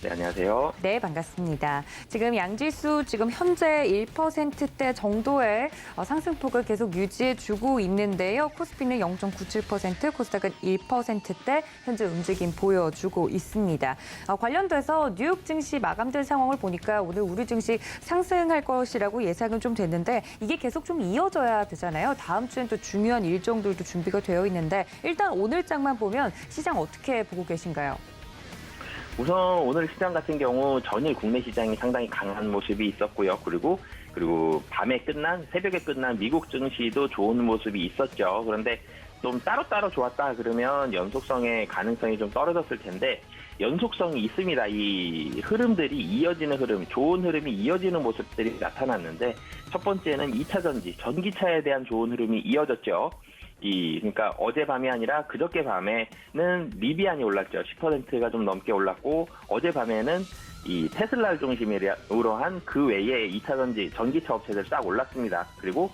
네, 안녕하세요. 네, 반갑습니다. 지금 양지수 지금 현재 1%대 정도의 상승폭을 계속 유지해주고 있는데요. 코스피는 0.97%, 코스닥은 1%대 현재 움직임 보여주고 있습니다. 관련돼서 뉴욕 증시 마감된 상황을 보니까 오늘 우리 증시 상승할 것이라고 예상은 좀 됐는데 이게 계속 좀 이어져야 되잖아요. 다음 주엔 또 중요한 일정들도 준비가 되어 있는데 일단 오늘 장만 보면 시장 어떻게 보고 계신가요? 우선 오늘 시장 같은 경우 전일 국내 시장이 상당히 강한 모습이 있었고요. 그리고 새벽에 끝난 미국 증시도 좋은 모습이 있었죠. 그런데 좀 따로따로 좋았다 그러면 연속성의 가능성이 좀 떨어졌을 텐데 연속성이 있습니다. 이 흐름들이 이어지는 흐름, 좋은 흐름이 이어지는 모습들이 나타났는데 첫 번째는 2차 전지, 전기차에 대한 좋은 흐름이 이어졌죠. 그러니까 어젯밤이 아니라 그저께 밤에는 리비안이 올랐죠. 10%가 좀 넘게 올랐고 어젯밤에는 이 테슬라를 중심으로 한 그 외에 2차 전지, 전기차 업체들 싹 올랐습니다. 그리고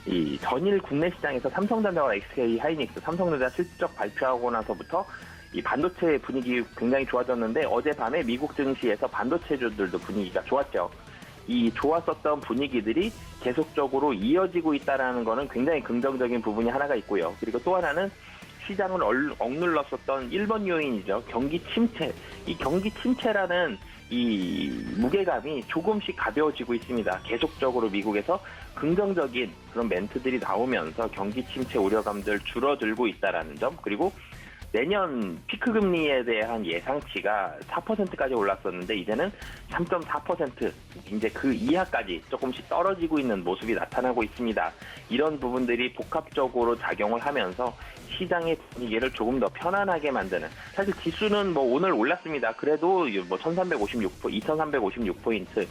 이 전일 국내 시장에서 삼성전자와 SK 하이닉스, 삼성전자 실적 발표하고 나서부터 이 반도체 분위기 굉장히 좋아졌는데 어젯밤에 미국 증시에서 반도체주들도 분위기가 좋았죠. 이 좋았었던 분위기들이 계속적으로 이어지고 있다는 거는 굉장히 긍정적인 부분이 하나가 있고요. 그리고 또 하나는 시장을 억눌렀었던 1번 요인이죠. 경기 침체. 이 경기 침체라는 이 무게감이 조금씩 가벼워지고 있습니다. 계속적으로 미국에서 긍정적인 그런 멘트들이 나오면서 경기 침체 우려감들 줄어들고 있다는 점. 그리고 내년 피크 금리에 대한 예상치가 4%까지 올랐었는데 이제는 3.4% 이제 그 이하까지 조금씩 떨어지고 있는 모습이 나타나고 있습니다. 이런 부분들이 복합적으로 작용을 하면서 시장의 분위기를 조금 더 편안하게 만드는, 사실 지수는 뭐 오늘 올랐습니다. 그래도 뭐 2356포인트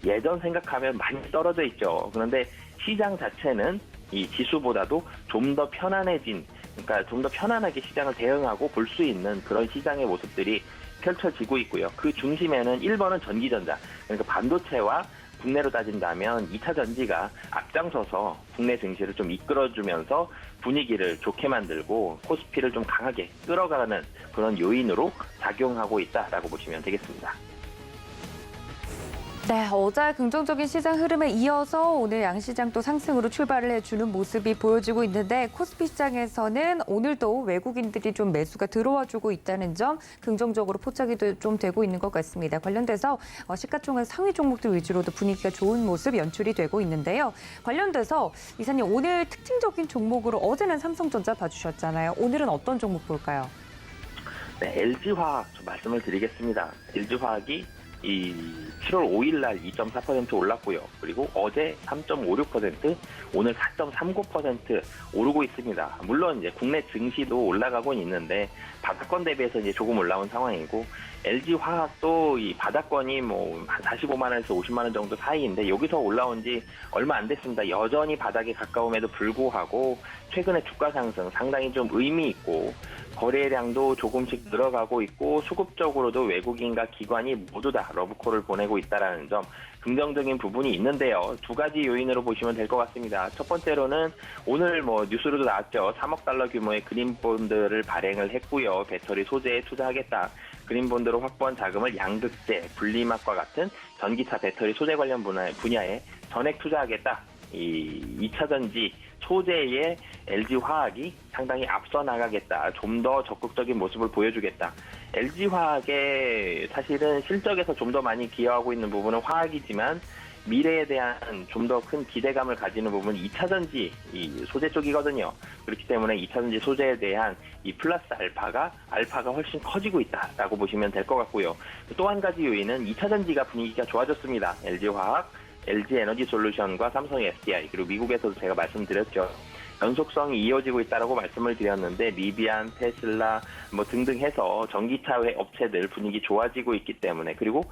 예전 생각하면 많이 떨어져 있죠. 그런데 시장 자체는 이 지수보다도 좀 더 편안해진, 그러니까 좀 더 편안하게 시장을 대응하고 볼 수 있는 그런 시장의 모습들이 펼쳐지고 있고요. 그 중심에는 1번은 전기전자, 그러니까 반도체와 국내로 따진다면 2차 전지가 앞장서서 국내 증시를 좀 이끌어주면서 분위기를 좋게 만들고 코스피를 좀 강하게 끌어가는 그런 요인으로 작용하고 있다라고 보시면 되겠습니다. 네, 어제 긍정적인 시장 흐름에 이어서 오늘 양시장 또 상승으로 출발을 해주는 모습이 보여지고 있는데 코스피 시장에서는 오늘도 외국인들이 좀 매수가 들어와주고 있다는 점 긍정적으로 포착이 좀 되고 있는 것 같습니다. 관련돼서 시가총액 상위 종목들 위주로도 분위기가 좋은 모습 연출이 되고 있는데요. 관련돼서 이사님 오늘 특징적인 종목으로 어제는 삼성전자 봐주셨잖아요. 오늘은 어떤 종목 볼까요? 네, LG화학 좀 말씀을 드리겠습니다. LG화학이 이 7월 5일 날 2.4% 올랐고요. 그리고 어제 3.56%, 오늘 4.39% 오르고 있습니다. 물론 이제 국내 증시도 올라가곤 있는데 바닥권 대비해서 이제 조금 올라온 상황이고 LG화학도 이 바닥권이 뭐 한 45만 원에서 50만 원 정도 사이인데 여기서 올라온 지 얼마 안 됐습니다. 여전히 바닥에 가까움에도 불구하고 최근에 주가 상승 상당히 좀 의미 있고 거래량도 조금씩 늘어가고 있고 수급적으로도 외국인과 기관이 모두 다 러브콜을 보내고 있다는 점 긍정적인 부분이 있는데요. 두 가지 요인으로 보시면 될 것 같습니다. 첫 번째로는 오늘 뭐 뉴스로도 나왔죠. 3억 달러 규모의 그린본드를 발행을 했고요. 배터리 소재에 투자하겠다. 그린본드로 확보한 자금을 양극재, 분리막과 같은 전기차 배터리 소재 관련 분야에 전액 투자하겠다. 이 2차 전지 소재의 LG화학이 상당히 앞서 나가겠다. 좀 더 적극적인 모습을 보여주겠다. LG화학의 사실은 실적에서 좀 더 많이 기여하고 있는 부분은 화학이지만 미래에 대한 좀 더 큰 기대감을 가지는 부분은 2차 전지 이 소재 쪽이거든요. 그렇기 때문에 2차 전지 소재에 대한 이 플러스 알파가 훨씬 커지고 있다라고 보시면 될 것 같고요. 또 한 가지 요인은 2차 전지가 분위기가 좋아졌습니다. LG화학, LG에너지솔루션과 삼성 SDI, 그리고 미국에서도 제가 말씀드렸죠. 연속성이 이어지고 있다라고 말씀을 드렸는데 리비안, 테슬라 뭐 등등 해서 전기차 업체들 분위기 좋아지고 있기 때문에, 그리고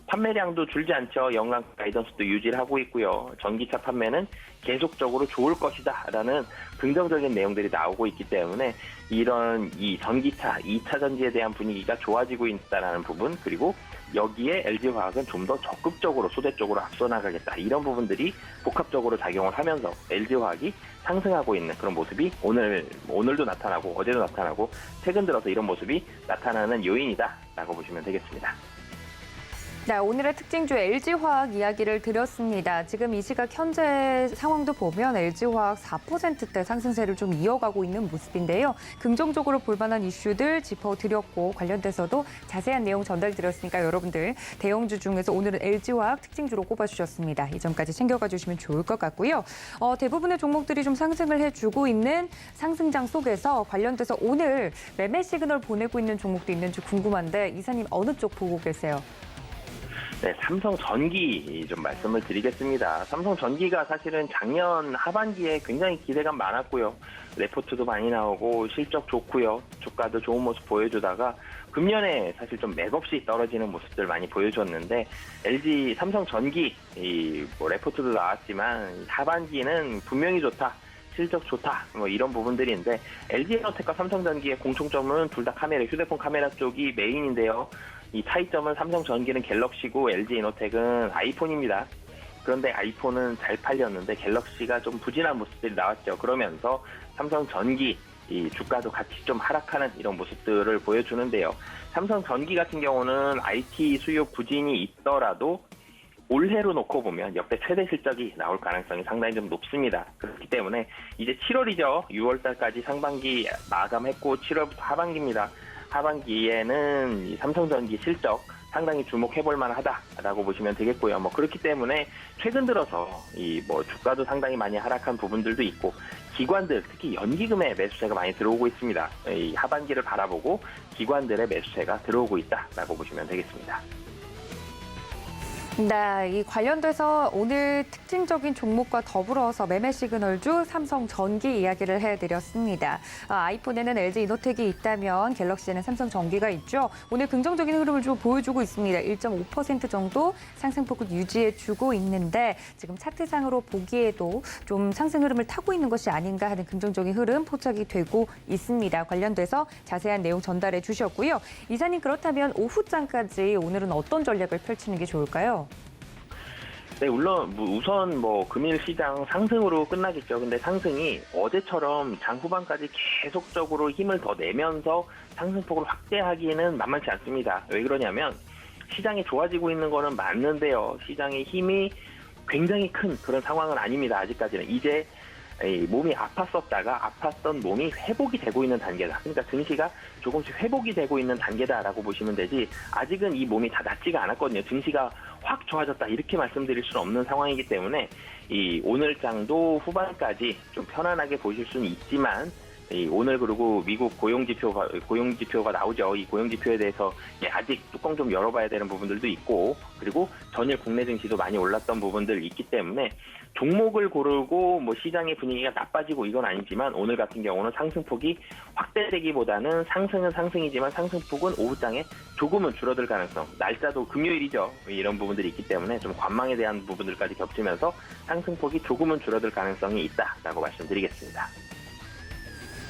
판매량도 줄지 않죠. 연간 가이던스도 유지를 하고 있고요. 전기차 판매는 계속적으로 좋을 것이다 라는 긍정적인 내용들이 나오고 있기 때문에 이런 이 전기차, 2차 전지에 대한 분위기가 좋아지고 있다는 부분, 그리고 여기에 LG화학은 좀 더 적극적으로 소재 쪽으로 앞서 나가겠다. 이런 부분들이 복합적으로 작용을 하면서 LG화학이 상승하고 있는 그런 모습이 오늘도 나타나고 어제도 나타나고 최근 들어서 이런 모습이 나타나는 요인이다라고 보시면 되겠습니다. 네, 오늘의 특징주 LG화학 이야기를 드렸습니다. 지금 이 시각 현재 상황도 보면 LG화학 4%대 상승세를 좀 이어가고 있는 모습인데요. 긍정적으로 볼 만한 이슈들 짚어드렸고 관련돼서도 자세한 내용 전달드렸으니까 여러분들 대형주 중에서 오늘은 LG화학 특징주로 꼽아주셨습니다. 이 점까지 챙겨가 주시면 좋을 것 같고요. 대부분의 종목들이 좀 상승을 해주고 있는 상승장 속에서 관련돼서 오늘 매매 시그널 보내고 있는 종목도 있는지 궁금한데 이사님 어느 쪽 보고 계세요? 네, 삼성전기 좀 말씀을 드리겠습니다. 삼성전기가 사실은 작년 하반기에 굉장히 기대감 많았고요. 레포트도 많이 나오고 실적 좋고요. 주가도 좋은 모습 보여주다가 금년에 사실 좀 맥없이 떨어지는 모습들 많이 보여줬는데 LG 삼성전기 레포트도 나왔지만 하반기는 분명히 좋다. 실적 좋다. 뭐 이런 부분들인데 LG에너텍과 삼성전기의 공통점은 둘 다 휴대폰 카메라 쪽이 메인인데요. 이 차이점은 삼성전기는 갤럭시고 LG에너텍은 아이폰입니다. 그런데 아이폰은 잘 팔렸는데 갤럭시가 좀 부진한 모습들이 나왔죠. 그러면서 삼성전기 이 주가도 같이 좀 하락하는 이런 모습들을 보여주는데요. 삼성전기 같은 경우는 IT 수요 부진이 있더라도 올해로 놓고 보면 역대 최대 실적이 나올 가능성이 상당히 좀 높습니다. 그렇기 때문에 이제 7월이죠. 6월 달까지 상반기 마감했고 7월부터 하반기입니다. 하반기에는 이 삼성전기 실적 상당히 주목해볼 만하다라고 보시면 되겠고요. 그렇기 때문에 최근 들어서 주가도 상당히 많이 하락한 부분들도 있고 기관들 특히 연기금의 매수세가 많이 들어오고 있습니다. 이 하반기를 바라보고 기관들의 매수세가 들어오고 있다라고 보시면 되겠습니다. 네, 이 관련돼서 오늘 특징적인 종목과 더불어서 매매 시그널주 삼성전기 이야기를 해드렸습니다. 아이폰에는 LG이노텍이 있다면 갤럭시에는 삼성전기가 있죠. 오늘 긍정적인 흐름을 좀 보여주고 있습니다. 1.5% 정도 상승폭을 유지해주고 있는데 지금 차트상으로 보기에도 좀 상승 흐름을 타고 있는 것이 아닌가 하는 긍정적인 흐름 포착이 되고 있습니다. 관련돼서 자세한 내용 전달해 주셨고요. 이사님 그렇다면 오후장까지 오늘은 어떤 전략을 펼치는 게 좋을까요? 네, 물론 우선 금일 시장 상승으로 끝나겠죠. 근데 상승이 어제처럼 장 후반까지 계속적으로 힘을 더 내면서 상승폭을 확대하기는 만만치 않습니다. 왜 그러냐면 시장이 좋아지고 있는 거는 맞는데요. 시장의 힘이 굉장히 큰 그런 상황은 아닙니다. 아직까지는. 이제 몸이 아팠던 몸이 회복이 되고 있는 단계다. 그러니까 증시가 조금씩 회복이 되고 있는 단계다라고 보시면 되지 아직은 이 몸이 다 낫지가 않았거든요. 증시가 확 좋아졌다 이렇게 말씀드릴 수는 없는 상황이기 때문에 이 오늘 장도 후반까지 좀 편안하게 보실 수는 있지만 오늘 그리고 미국 고용지표가 나오죠. 이 고용지표에 대해서 아직 뚜껑 좀 열어봐야 되는 부분들도 있고 그리고 전일 국내 증시도 많이 올랐던 부분들이 있기 때문에 종목을 고르고 시장의 분위기가 나빠지고 이건 아니지만 오늘 같은 경우는 상승폭이 확대되기보다는 상승은 상승이지만 상승폭은 오후장에 조금은 줄어들 가능성. 날짜도 금요일이죠. 이런 부분들이 있기 때문에 좀 관망에 대한 부분들까지 겹치면서 상승폭이 조금은 줄어들 가능성이 있다라고 말씀드리겠습니다.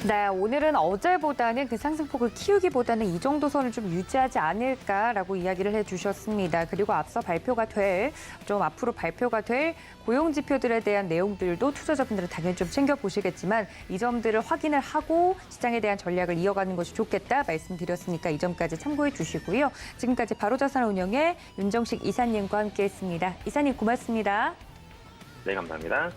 네, 오늘은 어제보다는 그 상승폭을 키우기보다는 이 정도 선을 좀 유지하지 않을까라고 이야기를 해주셨습니다. 그리고 앞서 앞으로 발표가 될 고용지표들에 대한 내용들도 투자자분들은 당연히 좀 챙겨보시겠지만 이 점들을 확인을 하고 시장에 대한 전략을 이어가는 것이 좋겠다 말씀드렸으니까 이 점까지 참고해 주시고요. 지금까지 바로자산운용의 윤정식 이사님과 함께했습니다. 이사님 고맙습니다. 네, 감사합니다.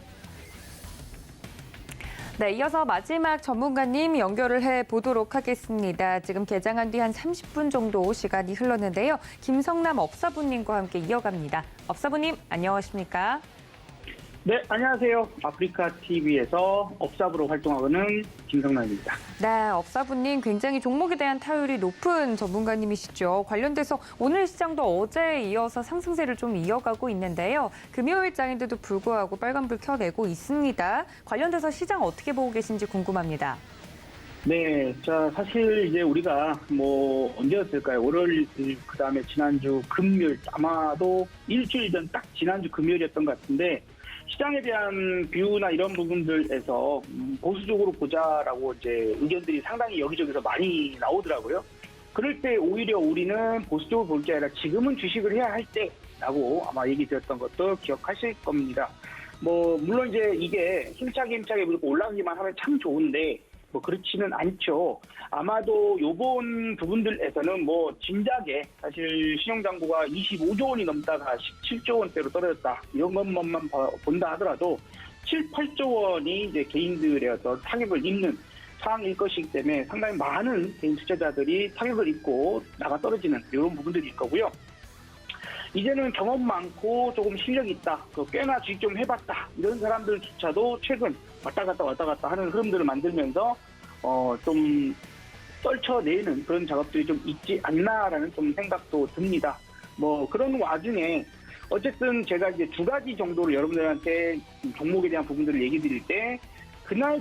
네, 이어서 마지막 전문가님 연결을 해보도록 하겠습니다. 지금 개장한 뒤 한 30분 정도 시간이 흘렀는데요. 김성남 업사부님과 함께 이어갑니다. 업사부님, 안녕하십니까? 네, 안녕하세요. 아프리카 TV에서 업사부로 활동하고는 김성남입니다. 네, 업사부님 굉장히 종목에 대한 타율이 높은 전문가님이시죠. 관련돼서 오늘 시장도 어제에 이어서 상승세를 좀 이어가고 있는데요. 금요일장인데도 불구하고 빨간불 켜내고 있습니다. 관련돼서 시장 어떻게 보고 계신지 궁금합니다. 네, 자, 사실 이제 우리가 언제였을까요? 월요일, 그다음에 지난주 금요일, 아마도 일주일 전 딱 지난주 금요일이었던 것 같은데 시장에 대한 뷰나 이런 부분들에서 보수적으로 보자라고 이제 의견들이 상당히 여기저기서 많이 나오더라고요. 그럴 때 오히려 우리는 보수적으로 볼 게 아니라 지금은 주식을 해야 할 때라고 아마 얘기 드렸던 것도 기억하실 겁니다. 뭐 물론 이제 이게 힘차게 무조건 올라가기만 하면 참 좋은데 뭐 그렇지는 않죠. 아마도 요번 부분들에서는 뭐 진작에 사실 신용장부가 25조 원이 넘다가 17조 원대로 떨어졌다 이런 것만 본다 하더라도 7, 8조 원이 이제 개인들의 어떤 타격을 입는 상황일 것이기 때문에 상당히 많은 개인 투자자들이 타격을 입고 나가 떨어지는 이런 부분들일 거고요. 이제는 경험 많고 조금 실력이 있다, 꽤나 주식 좀 해봤다 이런 사람들조차도 최근 왔다 갔다 하는 흐름들을 만들면서 좀 떨쳐내는 그런 작업들이 좀 있지 않나라는 좀 생각도 듭니다. 뭐 그런 와중에 어쨌든 제가 이제 두 가지 정도로 여러분들한테 종목에 대한 부분들을 얘기 드릴 때 그날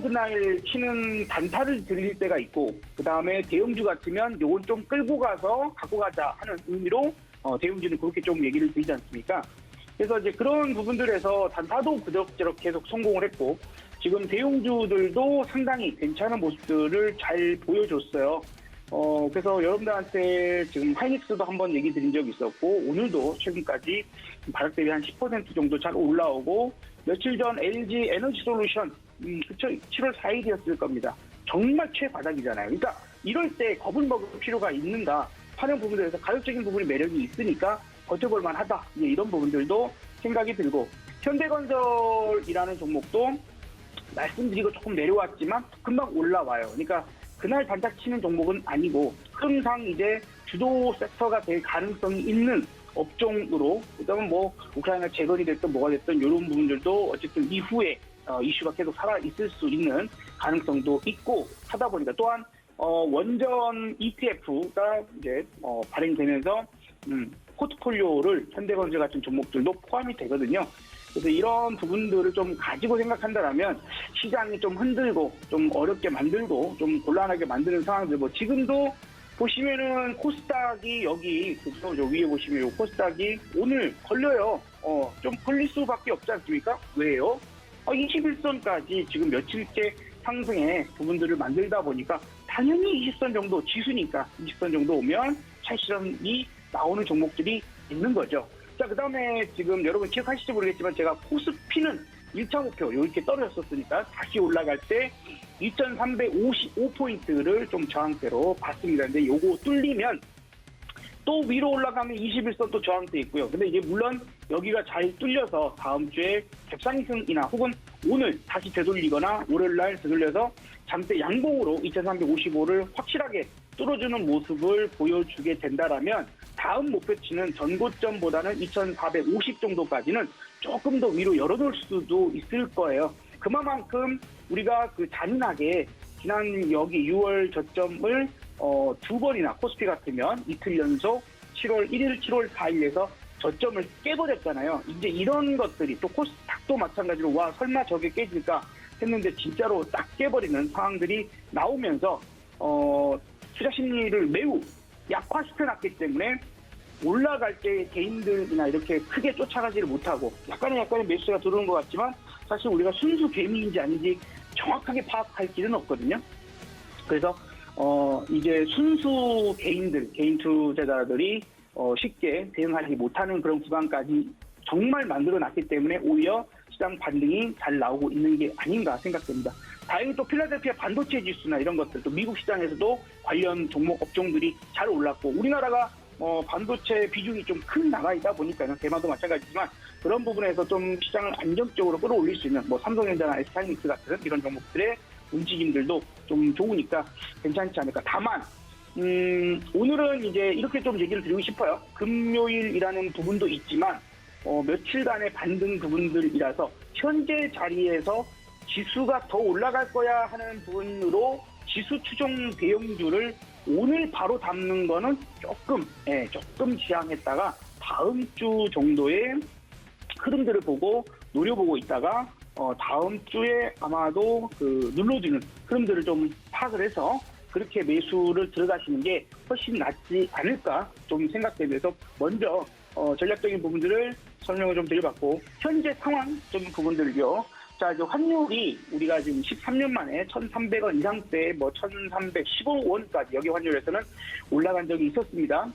치는 단타를 드릴 때가 있고 그 다음에 대형주 같으면 요건 좀 끌고 가서 갖고 가자 하는 의미로 대형주는 그렇게 좀 얘기를 드리지 않습니까? 그래서 이제 그런 부분들에서 단타도 그럭저럭 계속 성공을 했고 지금 대형주들도 상당히 괜찮은 모습들을 잘 보여줬어요. 그래서 여러분들한테 지금 하이닉스도 한번 얘기 드린 적이 있었고 오늘도 최근까지 바닥 대비 한 10% 정도 잘 올라오고 며칠 전 LG 에너지 솔루션 그쵸? 7월 4일이었을 겁니다. 정말 최바닥이잖아요. 그러니까 이럴 때 겁을 먹을 필요가 있는가 하는 부분들에서 가격적인 부분이 매력이 있으니까 버텨볼 만하다. 이런 부분들도 생각이 들고 현대건설이라는 종목도 말씀드리고 조금 내려왔지만 금방 올라와요. 그러니까 그날 단타 치는 종목은 아니고 항상 이제 주도 섹터가 될 가능성이 있는 업종으로 그다음에 뭐 우크라이나 재건이 됐든 뭐가 됐든 이런 부분들도 어쨌든 이후에 이슈가 계속 살아 있을 수 있는 가능성도 있고 하다 보니까 또한 원전 ETF가 이제 발행되면서 포트폴리오를 현대건설 같은 종목들도 포함이 되거든요. 그래서 이런 부분들을 좀 가지고 생각한다면 시장이 좀 흔들고 좀 어렵게 만들고 좀 곤란하게 만드는 상황들 뭐 지금도 보시면은 코스닥이 여기 그저 위에 보시면 요 코스닥이 오늘 걸려요. 좀 걸릴 수밖에 없지 않습니까? 왜요? 21선까지 지금 며칠째 상승의 부분들을 만들다 보니까 당연히 20선 정도 지수니까 20선 정도 오면 차익실현이 나오는 종목들이 있는 거죠. 자, 그 다음에 지금 여러분 기억하실지 모르겠지만 제가 코스피는 1차 목표 이렇게 떨어졌었으니까 다시 올라갈 때 2,355포인트를 좀 저항대로 봤습니다. 근데 요거 뚫리면 또 위로 올라가면 21선 또 저항대 있고요. 근데 이제 물론 여기가 잘 뚫려서 다음 주에 갭상승이나 혹은 오늘 다시 되돌리거나 월요일날 되돌려서 잠대 양봉으로 2,355를 확실하게 뚫어주는 모습을 보여주게 된다라면 다음 목표치는 전고점보다는 2,450 정도까지는 조금 더 위로 열어놓을 수도 있을 거예요. 그만큼 우리가 잔인하게 지난 여기 6월 저점을 두 번이나 코스피 같으면 이틀 연속 7월 1일, 7월 4일에서 저점을 깨버렸잖아요. 이제 이런 것들이 또 코스닥도 마찬가지로 와 설마 저게 깨질까 했는데 진짜로 딱 깨버리는 상황들이 나오면서 투자 심리를 매우 약화시켜놨기 때문에 올라갈 때 개인들이나 이렇게 크게 쫓아가지를 못하고 약간의 매수가 들어오는 것 같지만 사실 우리가 순수 개미인지 아닌지 정확하게 파악할 길은 없거든요. 그래서 이제 순수 개인들, 개인 투자자들이 쉽게 대응하지 못하는 그런 구간까지 정말 만들어놨기 때문에 오히려 시장 반등이 잘 나오고 있는 게 아닌가 생각됩니다. 다행히 또 필라델피아 반도체 지수나 이런 것들, 또 미국 시장에서도 관련 종목 업종들이 잘 올랐고 우리나라가 반도체 비중이 좀 큰 나가 있다 보니까요. 대만도 마찬가지지만 그런 부분에서 좀 시장을 안정적으로 끌어올릴 수 있는 삼성전자나 SK하이닉스 같은 이런 종목들의 움직임들도 좀 좋으니까 괜찮지 않을까. 다만 오늘은 이제 이렇게 좀 얘기를 드리고 싶어요. 금요일이라는 부분도 있지만 며칠간의 반등 부분들이라서 현재 자리에서 지수가 더 올라갈 거야 하는 부분으로 지수 추종 대형주를 오늘 바로 담는 거는 조금 지양했다가 다음 주 정도의 흐름들을 보고 노려보고 있다가 다음 주에 아마도 눌러주는 흐름들을 좀 파악을 해서 그렇게 매수를 들어가시는 게 훨씬 낫지 않을까 좀 생각되면서 먼저 전략적인 부분들을 설명을 좀 드려봤고 현재 상황적인 부분들요. 자, 이제 환율이 우리가 지금 13년 만에 1,300원 이상대, 뭐 1,315원까지 여기 환율에서는 올라간 적이 있었습니다.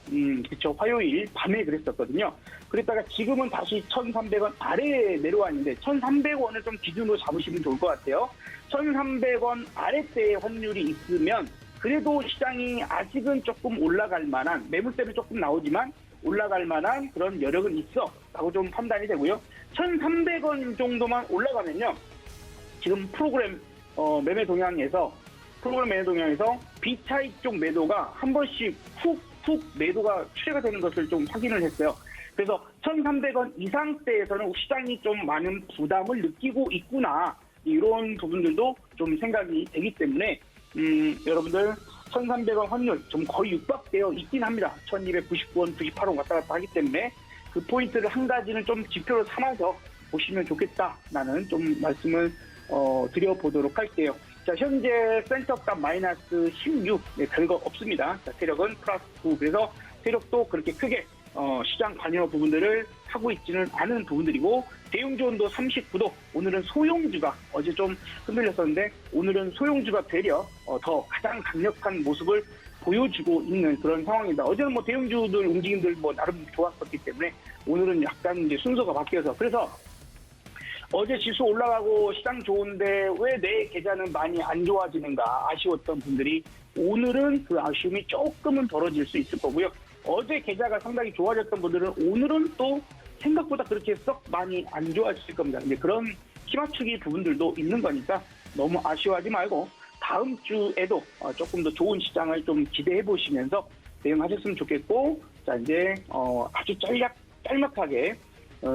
그쵸. 화요일 밤에 그랬었거든요. 그랬다가 지금은 다시 1,300원 아래에 내려왔는데 1,300원을 좀 기준으로 잡으시면 좋을 것 같아요. 1,300원 아래대의 환율이 있으면 그래도 시장이 아직은 조금 올라갈 만한, 매물대는 조금 나오지만 올라갈 만한 그런 여력은 있어 라고 좀 판단이 되고요. 1,300원 정도만 올라가면요. 지금 프로그램 매매 동향에서 비차익 쪽 매도가 한 번씩 훅 매도가 출회가 되는 것을 좀 확인을 했어요. 그래서 1,300원 이상대에서는 시장이 좀 많은 부담을 느끼고 있구나. 이런 부분들도 좀 생각이 되기 때문에 여러분들 1,300원 환율 좀 거의 육박되어 있긴 합니다. 1,299원, 98원 왔다 갔다 하기 때문에 그 포인트를 한 가지는 좀 지표로 삼아서 보시면 좋겠다라는 좀 말씀을 드려보도록 할게요. 자, 현재 센터값 마이너스 16, 네, 별거 없습니다. 자, 세력은 플러스 9, 그래서 세력도 그렇게 크게 시장 관여 부분들을 하고 있지는 않은 부분들이고, 대형주온도 39도, 오늘은 소형주가 어제 좀 흔들렸었는데 오늘은 소형주가 되려 더 가장 강력한 모습을 보여주고 있는 그런 상황입니다. 어제는 뭐 대형주들 움직임들 뭐 나름 좋았었기 때문에 오늘은 약간 이제 순서가 바뀌어서, 그래서 어제 지수 올라가고 시장 좋은데 왜 내 계좌는 많이 안 좋아지는가 아쉬웠던 분들이 오늘은 그 아쉬움이 조금은 덜어질 수 있을 거고요. 어제 계좌가 상당히 좋아졌던 분들은 오늘은 또 생각보다 그렇게 썩 많이 안 좋아질 겁니다. 근데 그런 키맞추기 부분들도 있는 거니까 너무 아쉬워하지 말고 다음 주에도 조금 더 좋은 시장을 좀 기대해 보시면서 대응하셨으면 좋겠고, 자, 이제 아주 짤막하게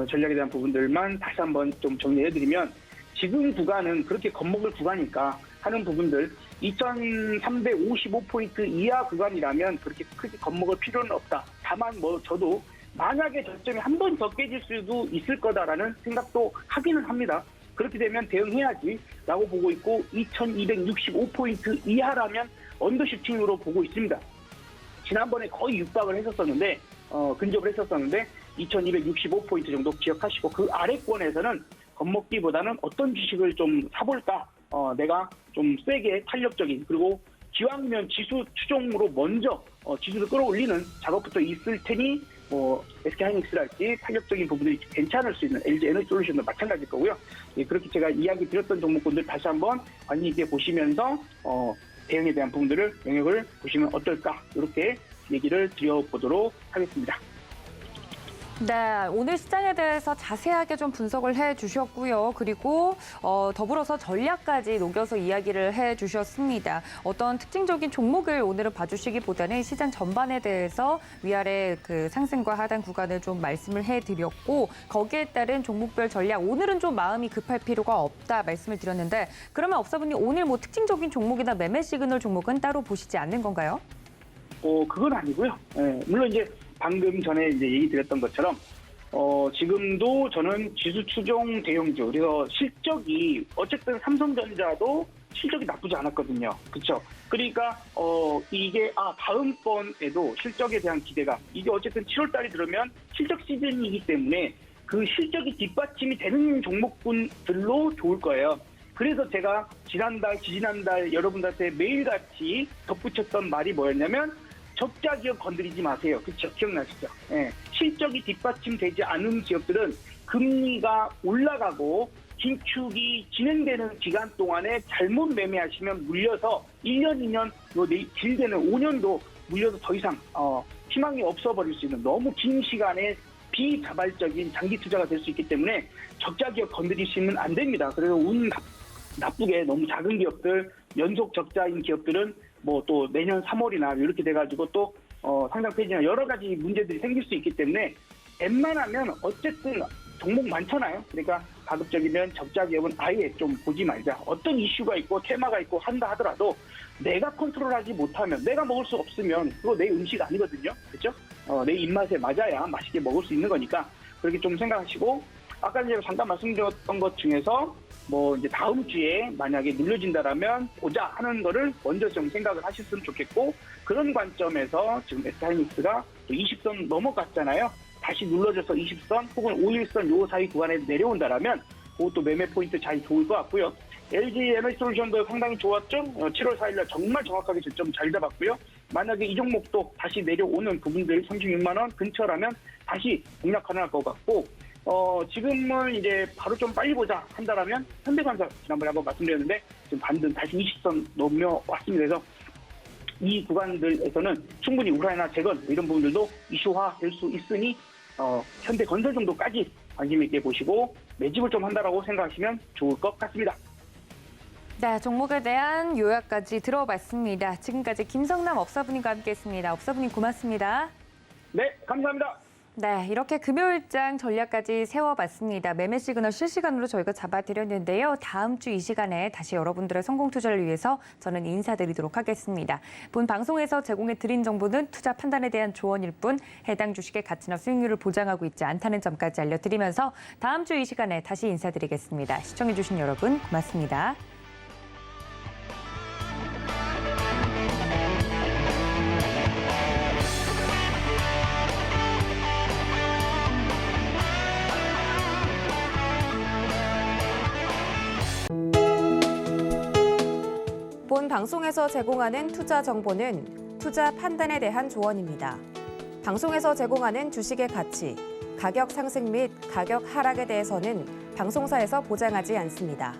전략에 대한 부분들만 다시 한번 좀 정리해드리면, 지금 구간은 그렇게 겁먹을 구간이니까 하는 부분들 2,355포인트 이하 구간이라면 그렇게 크게 겁먹을 필요는 없다. 다만 뭐 저도 만약에 저점이 한 번 더 깨질 수도 있을 거다라는 생각도 하기는 합니다. 그렇게 되면 대응해야지라고 보고 있고, 2,265포인트 이하라면 언더슈팅으로 보고 있습니다. 지난번에 거의 육박을 했었었는데 근접을 했었었는데 2,265포인트 정도 기억하시고, 그 아래권에서는 겁먹기보다는 어떤 주식을 좀 사볼까, 내가 좀 세게 탄력적인, 그리고 기왕이면 지수 추종으로 먼저 지수를 끌어올리는 작업부터 있을 테니 뭐 SK하이닉스랄지 탄력적인 부분들이 괜찮을 수 있는 LG에너지솔루션도 마찬가지일 거고요. 예, 그렇게 제가 이야기 드렸던 종목군들 다시 한번 관심 있게 보시면서 대응에 대한 부분들을 영역을 보시면 어떨까, 이렇게 얘기를 드려보도록 하겠습니다. 네, 오늘 시장에 대해서 자세하게 좀 분석을 해주셨고요. 그리고 더불어서 전략까지 녹여서 이야기를 해주셨습니다. 어떤 특징적인 종목을 오늘은 봐주시기보다는 시장 전반에 대해서 위아래 그 상승과 하단 구간을 좀 말씀을 해드렸고, 거기에 따른 종목별 전략, 오늘은 좀 마음이 급할 필요가 없다 말씀을 드렸는데, 그러면 업사부님 오늘 뭐 특징적인 종목이나 매매 시그널 종목은 따로 보시지 않는 건가요? 그건 아니고요. 예, 물론 이제 방금 전에 이제 얘기 드렸던 것처럼 지금도 저는 지수 추종 대형주, 그래서 실적이 어쨌든 삼성전자도 실적이 나쁘지 않았거든요. 그렇죠? 그러니까 이게 다음번에도 실적에 대한 기대가, 이게 어쨌든 7월 달이 들으면 실적 시즌이기 때문에 그 실적이 뒷받침이 되는 종목군들로 좋을 거예요. 그래서 제가 지지난달 여러분들한테 매일같이 덧붙였던 말이 뭐였냐면, 적자 기업 건드리지 마세요. 그렇죠? 기억나시죠? 예. 실적이 뒷받침되지 않은 기업들은 금리가 올라가고 긴축이 진행되는 기간 동안에 잘못 매매하시면 물려서 1년, 2년, 길게는 5년도 물려서 더 이상 희망이 없어버릴 수 있는 너무 긴 시간에 비자발적인 장기 투자가 될 수 있기 때문에 적자 기업 건드리시면 안 됩니다. 그래서 운 나쁘게 너무 작은 기업들, 연속 적자인 기업들은 뭐 또 내년 3월이나 이렇게 돼가지고 또 상장 폐지나 여러 가지 문제들이 생길 수 있기 때문에 웬만하면 어쨌든 종목 많잖아요. 그러니까 가급적이면 적자 기업은 아예 좀 보지 말자. 어떤 이슈가 있고 테마가 있고 한다 하더라도 내가 컨트롤하지 못하면, 내가 먹을 수 없으면 그거 내 음식 아니거든요. 그렇죠? 내 입맛에 맞아야 맛있게 먹을 수 있는 거니까 그렇게 좀 생각하시고, 아까 이제 잠깐 말씀드렸던 것 중에서 뭐 이제 다음 주에 만약에 눌려진다라면 보자 하는 거를 먼저 좀 생각을 하셨으면 좋겠고, 그런 관점에서 지금 SK하이닉스가 또 20선 넘어갔잖아요. 다시 눌러져서 20선 혹은 51선 요 사이 구간에 내려온다라면 그것도 매매 포인트 잘 좋을 것 같고요. LG 에너지솔루션도 상당히 좋았죠. 7월 4일날 정말 정확하게 저점 잘 잡았고요. 만약에 이 종목도 다시 내려오는 부분들 36만 원 근처라면 다시 공략 가능할 것 같고 지금은 이제 바로 좀 빨리 보자 한다라면 현대건설 지난번에 한번 말씀드렸는데 지금 반등 다시 20선 넘어왔습니다. 그래서 이 구간들에서는 충분히 우크라이나 재건 이런 부분들도 이슈화될 수 있으니 현대건설 정도까지 관심 있게 보시고 매집을 좀 한다라고 생각하시면 좋을 것 같습니다. 네, 종목에 대한 요약까지 들어봤습니다. 지금까지 김성남 업사부님과 함께했습니다. 업사부님 고맙습니다. 네, 감사합니다. 네, 이렇게 금요일장 전략까지 세워봤습니다. 매매 시그널 실시간으로 저희가 잡아드렸는데요. 다음 주 이 시간에 다시 여러분들의 성공 투자를 위해서 저는 인사드리도록 하겠습니다. 본 방송에서 제공해드린 정보는 투자 판단에 대한 조언일 뿐 해당 주식의 가치나 수익률을 보장하고 있지 않다는 점까지 알려드리면서 다음 주 이 시간에 다시 인사드리겠습니다. 시청해주신 여러분 고맙습니다. 본 방송에서 제공하는 투자 정보는 투자 판단에 대한 조언입니다. 방송에서 제공하는 주식의 가치, 가격 상승 및 가격 하락에 대해서는 방송사에서 보장하지 않습니다.